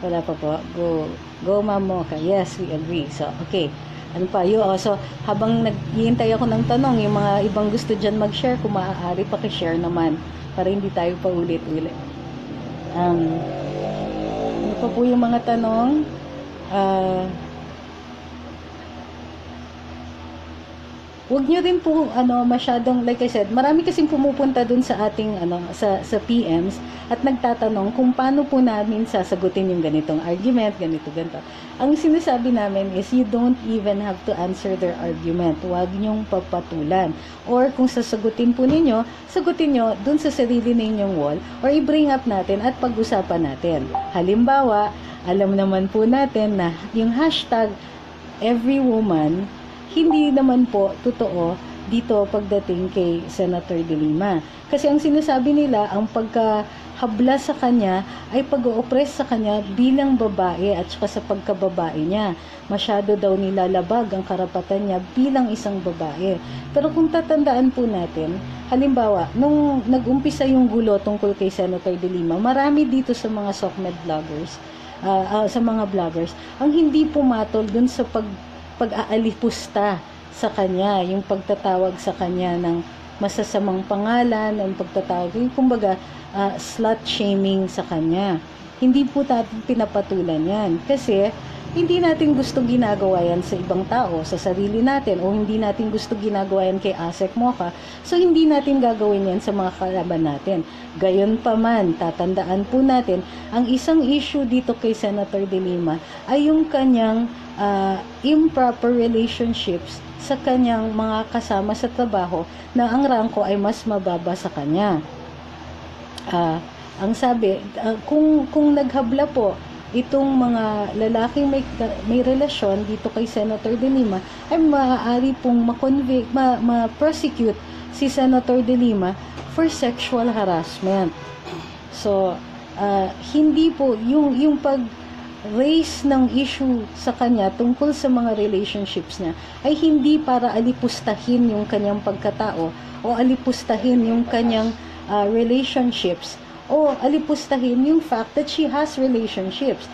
Wala pa po. Go Ma'am Mocha. Yes, we agree. So, okay. Ano pa? So, habang naghihintay ako ng tanong, yung mga ibang gusto dyan mag-share, kung maaari, pakishare naman para hindi tayo pa ulit-ulit. Ano pa po yung mga tanong? Huwag nyo rin po masyadong, like I said, marami kasing pumupunta dun sa ating sa PMs at nagtatanong kung paano po namin sasagutin yung ganitong argument, ganito. Ang sinasabi namin is you don't even have to answer their argument. Huwag nyong papatulan. Or kung sasagutin po ninyo, sagutin nyo dun sa sarili ninyong wall or i-bring up natin at pag-usapan natin. Halimbawa, alam naman po natin na yung hashtag every woman hindi naman po totoo dito pagdating kay Senator De Lima. Kasi ang sinasabi nila, ang pagkahabla sa kanya ay pag-o-oppress sa kanya bilang babae at saka sa pagkababae niya. Masyado daw nilalabag ang karapatan niya bilang isang babae. Pero kung tatandaan po natin, halimbawa, nung nag-umpisa yung gulo tungkol kay Senator De Lima, marami dito sa mga SOCMED vloggers, sa mga vloggers, ang hindi pumatol dun sa pag-aalipusta sa kanya, yung pagtatawag sa kanya ng masasamang pangalan, ang pagtatawag, yung kumbaga slut shaming sa kanya. Hindi po natin pinapatulan yan kasi hindi natin gusto ginagawa yan sa ibang tao, sa sarili natin, o hindi natin gusto ginagawa yan kay Asek Mocha, so hindi natin gagawin yan sa mga kalaban natin. Gayon pa man, tatandaan po natin, ang isang issue dito kay Senator De Lima ay yung kanyang improper relationships sa kanyang mga kasama sa trabaho na ang rangko ay mas mababa sa kanya. Ang sabi, kung naghabla po itong mga lalaking may relasyon dito kay Senator De Lima, ay maaari pong ma-prosecute si Senator De Lima for sexual harassment. So, hindi po yung pag-raise ng issue sa kanya tungkol sa mga relationships niya ay hindi para alipustahin yung kanyang pagkatao o alipustahin yung kanyang relationships o alipustahin yung fact that she has relationships.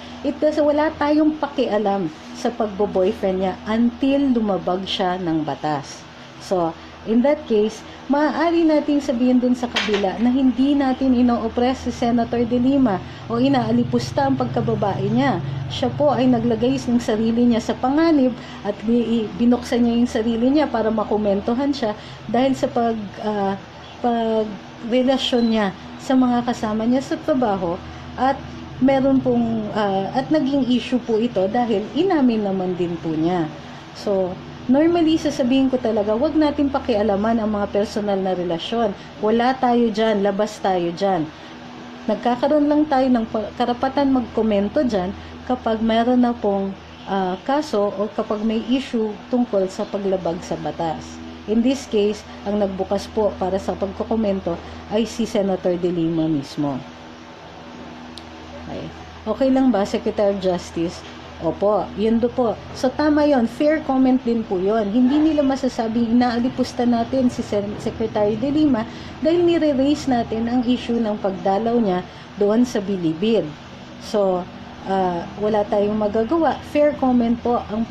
Wala tayong pakialam sa pagbo-boyfriend niya until lumabag siya ng batas. So, in that case, maaari nating sabihin dun sa kabila na hindi natin ino-oppress si Senator De Lima o inaalipusta ang pagkababae niya. Siya po ay naglagay ng sarili niya sa panganib at binuksan niya yung sarili niya para makomentohan siya dahil sa pagrelasyon niya sa mga kasama niya sa trabaho at meron pong at naging issue po ito dahil inamin naman din po niya. So, normally, sasabihin ko talaga, wag natin pakialaman ang mga personal na relasyon. Wala tayo dyan, labas tayo dyan. Nagkakaroon lang tayo ng karapatan magkomento dyan kapag meron na pong kaso o kapag may issue tungkol sa paglabag sa batas. In this case, ang nagbukas po para sa pagkokomento ay si Senator De Lima mismo. Okay lang ba, Secretary of Justice? Opo, yun do po. So, tama yon, fair comment din po yon. Hindi nila masasabing inaalipusta natin si Secretary De Lima dahil nire-raise natin ang issue ng pagdalaw niya doon sa Bilibid. So, wala tayong magagawa. Fair comment po ang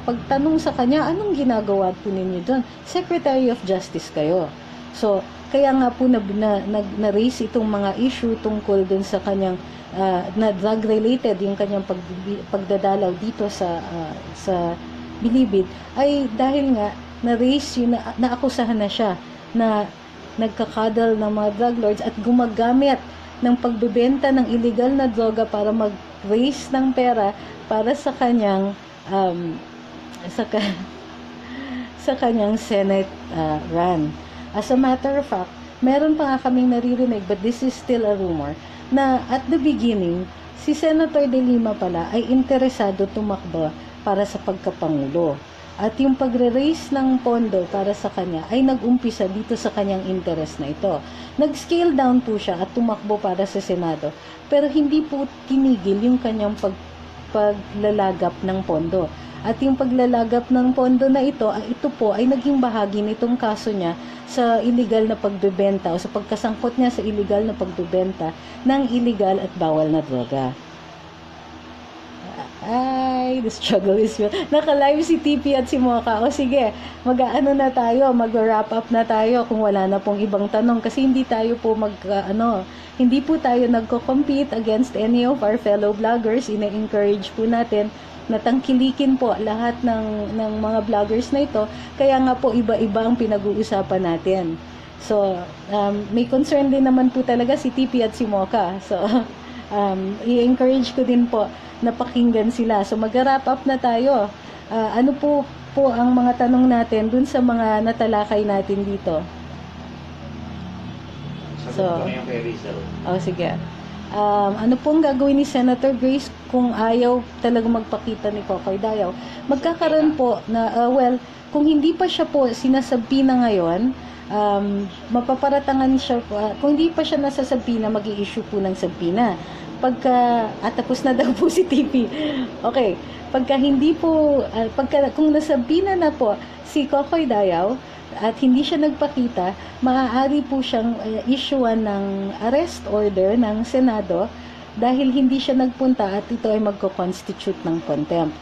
pagtanong sa kanya, anong ginagawa po ninyo doon? Secretary of Justice kayo. So, kaya nga po na-raise itong mga issue tungkol doon sa kanyang na drug-related, yung kanyang pagdadalaw dito sa Bilibid, ay dahil nga na-raise yun, naakusahan na siya na nagkakadal ng mga drug lords at gumagamit ng pagbebenta ng illegal na droga para mag-raise ng pera para sa kanyang sa kanyang Senate run. As a matter of fact, meron pa nga kaming naririnig, but this is still a rumor, na at the beginning, si Senator De Lima pala ay interesado tumakbo para sa pagkapangulo. At yung pagre-raise ng pondo para sa kanya ay nag-umpisa dito sa kanyang interest na ito. Nag-scale down po siya at tumakbo para sa Senado. Pero hindi po tinigil yung kanyang paglalagap ng pondo. At yung paglalagap ng pondo na ito po ay naging bahagi nitong kaso niya sa illegal na pagbebenta o sa pagkasangkot niya sa illegal na pagbebenta ng illegal at bawal na droga. Ay, the struggle is real. Naka-live si TP at si Mocha. O sige, mag-ano na tayo, mag-wrap up na tayo kung wala na pong ibang tanong. Kasi hindi tayo po hindi po tayo nagko-compete against any of our fellow vloggers. Ina-encourage po natin na tangkilikin po lahat ng mga vloggers na ito. Kaya nga po, iba-iba ang pinag-uusapan natin. So, may concern din naman po talaga si TP at si Mocha. So, i-encourage ko din po na pakinggan sila. So mag-wrap up na tayo. Ano po ang mga tanong natin dun sa mga natalakay natin dito? So, sige. Ano pong gagawin ni Senator Grace kung ayaw talaga magpakita ni Kokoy Dayaw? Magkakaroon po na, kung hindi pa siya po sinasabi na ngayon, mapaparatangan siya, kung hindi pa siya nasasabi na mag-i-issue po ng sabina. Tapos na daw po si TP. Okay. Kung nasabi na po si Kokoy Dayaw at hindi siya nagpakita, maaari po siyang issuean ng arrest order ng Senado dahil hindi siya nagpunta at ito ay magko-constitute ng contempt.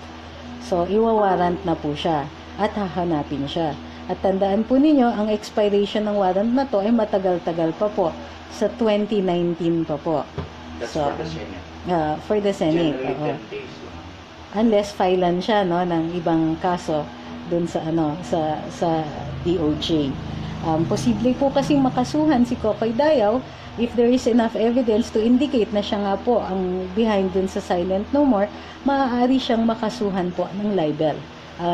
So, iwawarrant na po siya at hahanapin siya. At tandaan po ninyo, ang expiration ng warrant na to ay matagal-tagal pa po. Sa 2019 pa po. That's so, for the Senate. For the Senate. Generally 10 days. Unless filean siya ng ibang kaso dun sa DOJ. Posible po kasing makasuhan si Kokoy Dayaw if there is enough evidence to indicate na siya nga po ang behind dun sa Silent No More, maaari siyang makasuhan po ng libel.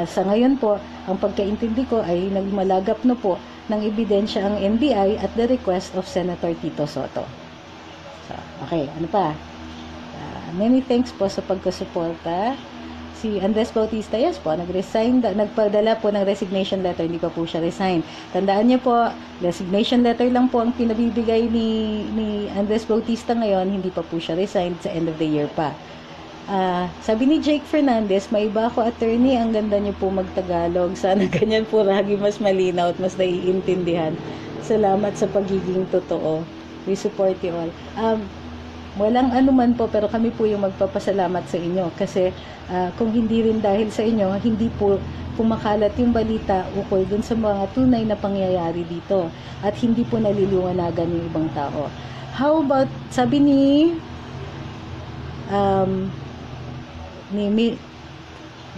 Sa ngayon po, ang pagkaintindi ko ay nagmalagap na po ng ebidensya ang NBI at the request of Senator Tito Soto. So, okay, ano pa? Many thanks po sa pagkasuporta. Si Andres Bautista, yes po, nagpadala po ng resignation letter, hindi pa po siya resign. Tandaan niyo po, resignation letter lang po ang pinabibigay ni Andres Bautista ngayon, hindi pa po siya resigned, sa end of the year pa. Sabi ni Jake Fernandez, may iba ako attorney, ang ganda niyo po magtagalog. Sana ganyan po lagi, mas malinaw at mas naiintindihan. Salamat sa pagiging totoo. We support you all. Walang anuman po, pero kami po yung magpapasalamat sa inyo kasi kung hindi rin dahil sa inyo, hindi po kumakalat yung balita ukol dun sa mga tunay na pangyayari dito at hindi po naliliwanagan yung ibang tao. How about, sabi ni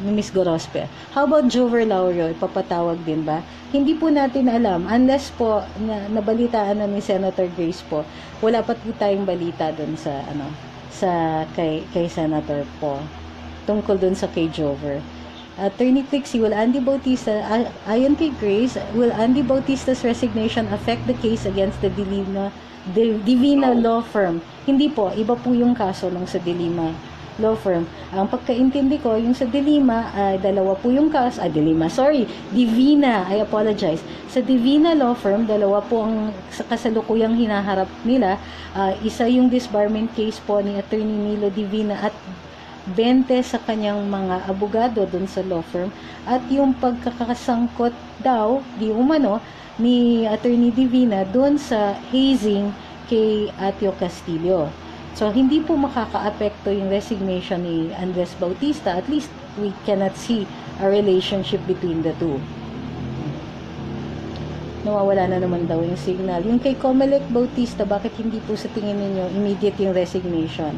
Miss Gorospe, how about Jover Laurio, ipapatawag din ba? Hindi po natin alam, unless po nabalitaan na ni Senator Grace po, wala pa po tayong balita dun sa kay Senator po tungkol dun sa kay Jover. Attorney Trixie, ayon kay Grace, will Andy Bautista's resignation affect the case against the Divina Law Firm? Hindi po, iba po yung kaso ng sa Dilima Law Firm. Ang pagkaintindi ko, yung sa Dilima, dalawa po yung kaso, Divina, I apologize. Sa Divina Law Firm, dalawa po ang kasalukuyang hinaharap nila. Isa yung disbarment case po ni Attorney Milo Divina at 20 sa kanyang mga abogado dun sa law firm, at yung pagkakasangkot daw, di umano, ni Attorney Divina dun sa hazing kay Atio Castillo. So, hindi po makaka-apekto yung resignation ni Andres Bautista. At least, we cannot see a relationship between the two. Nawawala na naman daw yung signal. Yung kay Comelec Bautista, bakit hindi po sa tingin ninyo immediate yung resignation?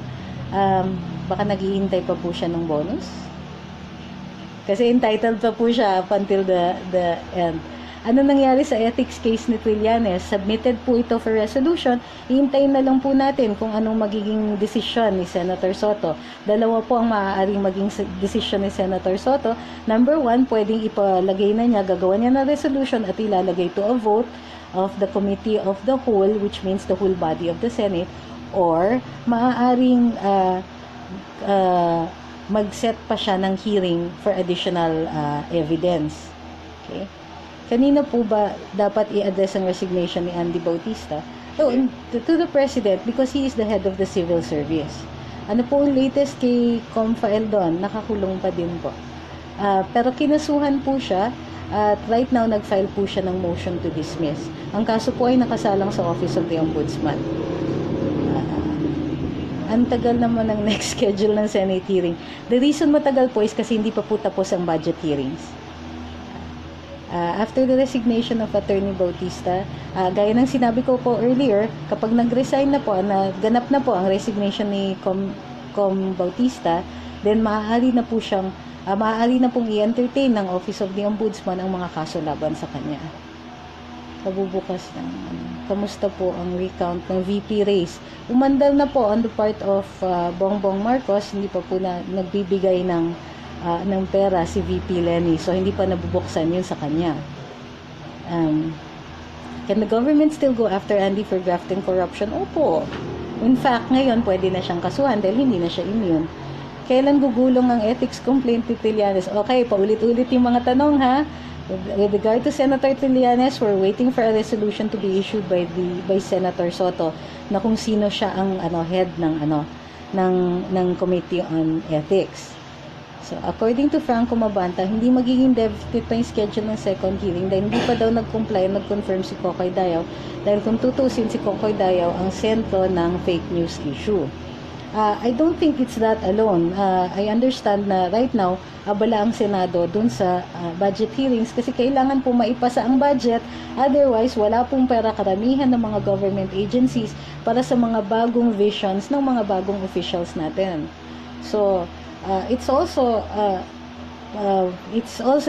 Baka naghihintay pa po siya ng bonus? Kasi entitled pa po siya up until the end. Ano nangyari sa ethics case ni Trillanes? Submitted po ito for resolution. Ihintayin na lang po natin kung anong magiging desisyon ni Senator Soto. Dalawa po ang maaaring maging desisyon ni Senator Soto. Number 1, pwedeng ipalagay na niya, gagawa niya na resolution at ilalagay to a vote of the Committee of the Whole, which means the whole body of the Senate, or maaaring mag-set pa siya ng hearing for additional evidence. Okay? Kanina po ba dapat i-address ang resignation ni Andy Bautista? So, to the President, because he is the head of the civil service. Ano po ang latest kay Comfael doon? Nakakulong pa din po. Pero kinasuhan po siya at right now nag-file po siya ng motion to dismiss. Ang kaso po ay nakasalang sa Office of the Ombudsman. Ang tagal naman ng next schedule ng Senate hearing. The reason matagal po is kasi hindi pa po tapos ang budget hearings. After the resignation of Attorney Bautista, gaya ng sinabi ko po earlier, kapag nag-resign na po, ganap na po ang resignation ni Com Bautista, then maaari na pong i-entertain ng Office of the Ombudsman ang mga kaso laban sa kanya. Kabubukas ng kamusta po ang recount ng VP race? Umandal na po on the part of Bongbong Marcos, hindi pa po nagbibigay ng pera si VP Lenny. So, hindi pa nabubuksan yun sa kanya. Can the government still go after Andy for graft and corruption? Opo. In fact, ngayon, pwede na siyang kasuhan dahil hindi na siya immune. Kailan gugulong ang ethics complaint ni Trillanes? Okay, paulit-ulit yung mga tanong, ha? With regard to Senator Trillanes, we're waiting for a resolution to be issued by Senator Soto na kung sino siya ang head ng Committee on Ethics. So, according to Franco Mabanta, hindi magiging definite pa yung schedule ng second hearing dahil hindi pa daw nag-confirm si Kokoy Dayaw dahil kung tutusin si Kokoy Dayaw ang sentro ng fake news issue. I don't think it's that alone. I understand na right now, abala ang Senado dun sa budget hearings kasi kailangan po maipasa ang budget. Otherwise, wala pong pera karamihan ng mga government agencies para sa mga bagong visions ng mga bagong officials natin. So, it's also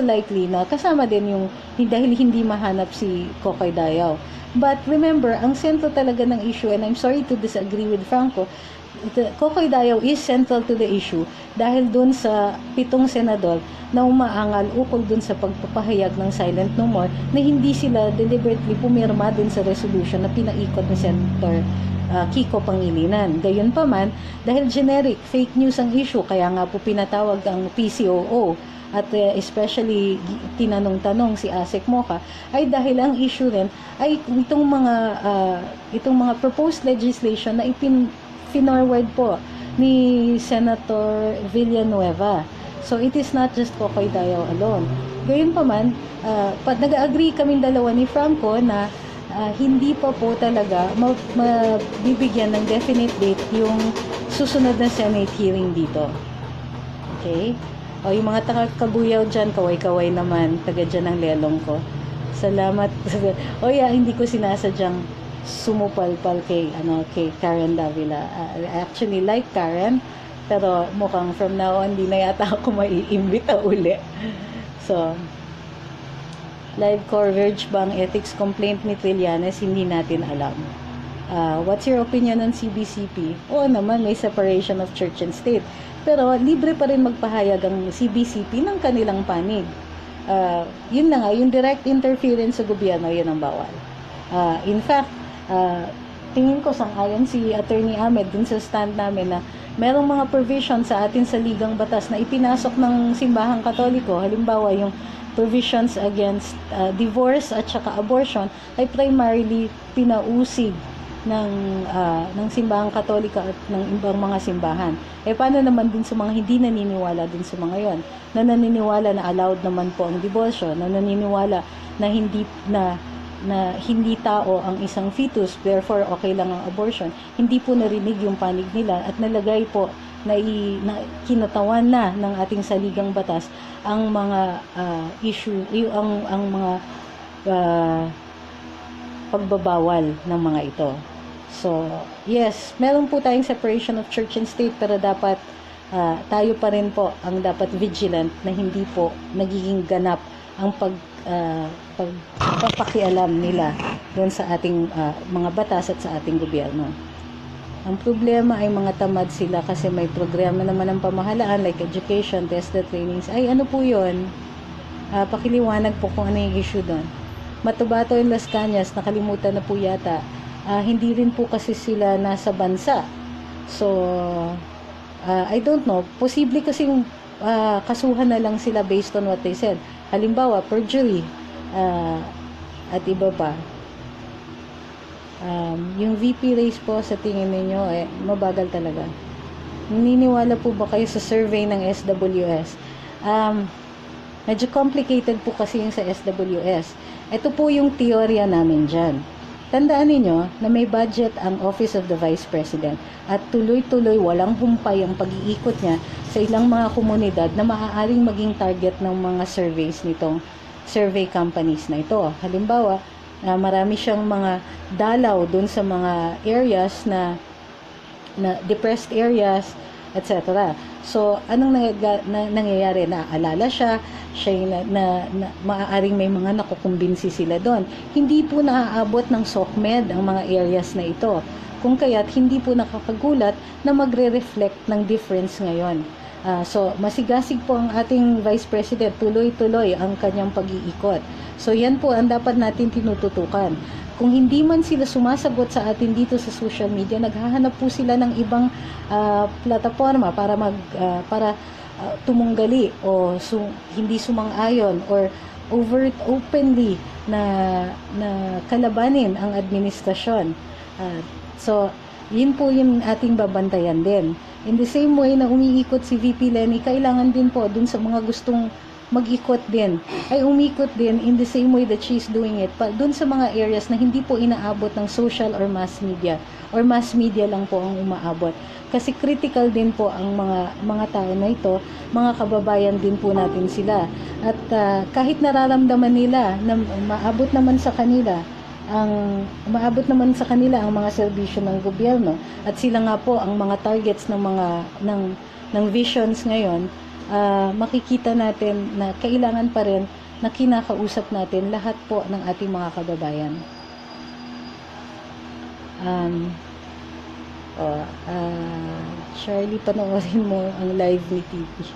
likely na kasama din yung dahil hindi mahanap si Kokoy Dayaw. But remember, ang sentro talaga ng issue, and I'm sorry to disagree with Franco, Kokoy Dayaw is central to the issue dahil dun sa 7 senador na umaangal ukol dun sa pagpapahayag ng Silent No More na hindi sila deliberately pumirma dun sa resolution na pinaikot ni Senator Kiko Pangilinan. Gayunpaman, dahil generic fake news ang issue, kaya nga po pinatawag ang PCOO at especially tinanong-tanong si Asek Moca, ay dahil ang issue rin ay itong mga proposed legislation na finorward po ni Senator Villanueva. So, it is not just Kokoy Dayaw alone. Gayunpaman, nag-agree kaming dalawa ni Franco na hindi pa po talaga mabibigyan ng definite date yung susunod na Senate hearing dito. Okay? O, yung mga taga-kabuyaw dyan, kaway-kaway naman, taga dyan ang lelong ko. Salamat. O, hindi ko sinasadyang sumupalpal kay Karen Davila. I actually like Karen, pero mukhang from now on, hindi na yata ako maiimbita uli. So, live coverage bang ethics complaint ni Trillanes? Hindi natin alam. What's your opinion on CBCP? Oo naman, may separation of church and state. Pero libre pa rin magpahayag ang CBCP ng kanilang panig. Yun na nga, yung direct interference sa gobyerno, yun ang bawal. In fact, tingin ko sang-ayon si Attorney Ahmed dun sa stand namin na merong mga provisions sa atin sa ligang batas na ipinasok ng simbahang katoliko. Halimbawa, yung provisions against divorce at saka abortion ay primarily pinausig ng simbahang katolika at ng ibang mga simbahan. Paano naman din sa mga hindi naniniwala din sa mga yon, na naniniwala na allowed naman po ang diborsyo, na naniniwala na hindi tao ang isang fetus, therefore okay lang ang abortion. Hindi po narinig yung panig nila at nalagay po na kinatawan na ng ating saligang batas ang mga issue, ang mga pagbabawal ng mga ito. So, yes, meron po tayong separation of church and state, pero dapat tayo pa rin po ang dapat vigilant na hindi po nagiging ganap ang pagpapakialam nila doon sa ating mga batas at sa ating gobyerno. Ang problema ay mga tamad sila kasi may programa naman ng pamahalaan like education, TESDA trainings. Ay, ano po yun? Pakiliwanag po kung ano yung issue doon. Matubato in Las Cañas, nakalimutan na po yata. Hindi rin po kasi sila nasa bansa. So, I don't know, posible kasing kasuhan na lang sila based on what they said. Halimbawa, perjury, at iba pa. Yung VP race po, sa tingin ninyo, mabagal talaga. Naniniwala po ba kayo sa survey ng SWS? Medyo complicated po kasi yung sa SWS. Ito po yung teorya namin dyan. Tandaan ninyo na may budget ang Office of the Vice President at tuloy-tuloy walang humpay ang pag-iikot niya sa ilang mga komunidad na maaaring maging target ng mga surveys nitong survey companies na ito. Halimbawa, marami siyang mga dalaw dun sa mga areas na depressed areas, etc. So, anong nangyayari? Naaalala siya yung maaaring may mga nakukumbinsi sila doon. Hindi po naaabot ng SOCMED ang mga areas na ito. Kung kaya't hindi po nakakagulat na magre-reflect ng difference ngayon. So, masigasig po ang ating Vice President, tuloy-tuloy ang kanyang pag-iikot. So, yan po ang dapat natin tinututukan. Kung hindi man sila sumasagot sa atin dito sa social media, naghahanap po sila ng ibang plataforma para tumunggali o hindi sumang-ayon or openly na kalabanin ang administrasyon. So, yun po yung ating babantayan din. In the same way na umiikot si VP Lenny, kailangan din po dun sa mga gustong mag-ikot din, ay umikot din in the same way that she's doing it, dun sa mga areas na hindi po inaabot ng social or mass media lang po ang umaabot. Kasi critical din po ang mga tao na ito, mga kababayan din po natin sila. At kahit nararamdaman nila na maabot naman sa kanila ang mga serbisyo ng gobyerno at sila nga po ang mga targets ng visions ngayon, makikita natin na kailangan pa rin na kinakausap natin lahat po ng ating mga kababayan. Charlie, panoorin mo ang live ni Titi.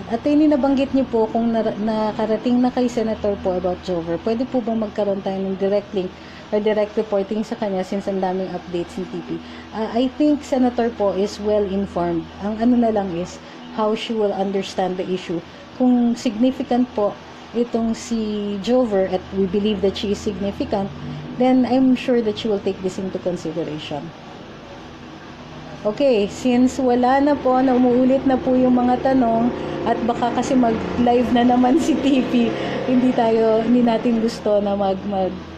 At nabanggit niyo po kung nakarating na kay Senator po about Jover, pwede po bang magkaroon tayo ng direct link or direct reporting sa kanya since ang daming updates ni Titi? I think Senator po is well informed. Ang ano na lang is how she will understand the issue. Kung significant po itong si Jover at we believe that she is significant, then I'm sure that she will take this into consideration. Okay, since wala na po, na umuulit na po yung mga tanong at baka kasi mag-live na naman si TP, hindi natin gusto na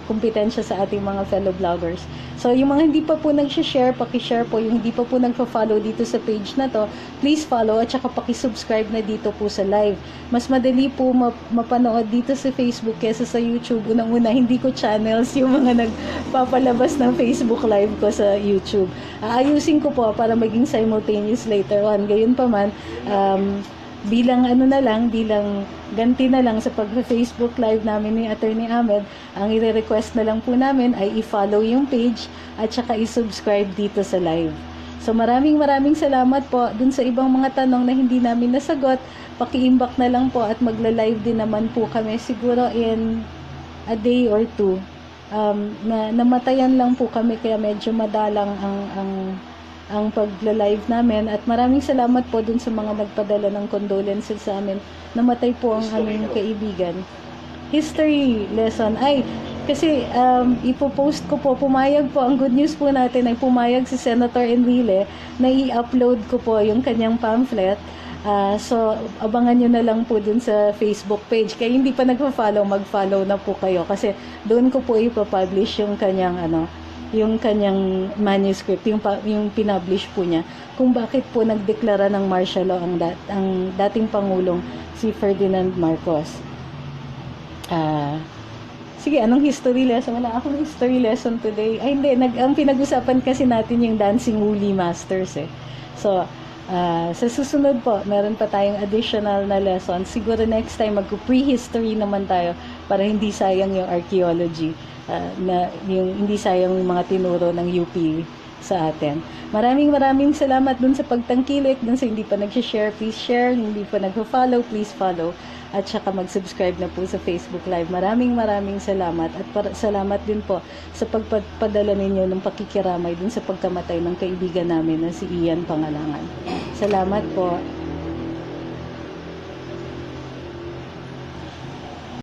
kompetensya sa ating mga fellow vloggers. So, yung mga hindi pa po nag-share, paki-share po. Yung hindi pa po nag-follow dito sa page na to, please follow at saka paki-subscribe na dito po sa live. Mas madali po mapanood dito sa Facebook kesa sa YouTube. Unang-una, hindi ko channels yung mga nagpapalabas ng Facebook live ko sa YouTube. Ayusin ko po para maging simultaneous later on. Gayun pa man, bilang ganti na lang sa pag-Facebook live namin ni Attorney Ahmed, ang i-request na lang po namin ay i-follow yung page at saka i-subscribe dito sa live. So maraming salamat po dun sa ibang mga tanong na hindi namin nasagot. Paki-imbak na lang po at magla-live din naman po kami siguro in a day or two. Namatayan lang po kami kaya medyo madalang ang pagla-live namin at maraming salamat po dun sa mga nagpadala ng condolences sa amin. Namatay po ang aming kaibigan. History lesson. Kasi ipopost ko po, pumayag po, ang good news po natin ay pumayag si Senator Enrile na i-upload ko po yung kanyang pamphlet. So, abangan nyo na lang po dun sa Facebook page. Kaya hindi pa nagpa-follow, mag-follow na po kayo. Kasi doon ko po ipapublish yung kanyang manuscript, yung pinublish po niya, kung bakit po nagdeklara ng martial law ang dating Pangulong si Ferdinand Marcos. Sige, anong history lesson? Wala akong history lesson today. Hindi, ang pinag-usapan kasi natin yung Dancing Woolly Masters So, sa susunod po, meron pa tayong additional na lesson. Siguro next time, mag-prehistory naman tayo para hindi sayang yung archaeology. Hindi sayang yung mga tinuro ng UP sa atin. Maraming salamat dun sa pagtangkilik, dun sa hindi pa nag-share, please share, hindi pa nag-follow, please follow, at saka mag-subscribe na po sa Facebook Live. Maraming salamat, at salamat din po sa pagpadala ninyo ng pakikiramay dun sa pagkamatay ng kaibigan namin na si Ian Pangalangan. Salamat po.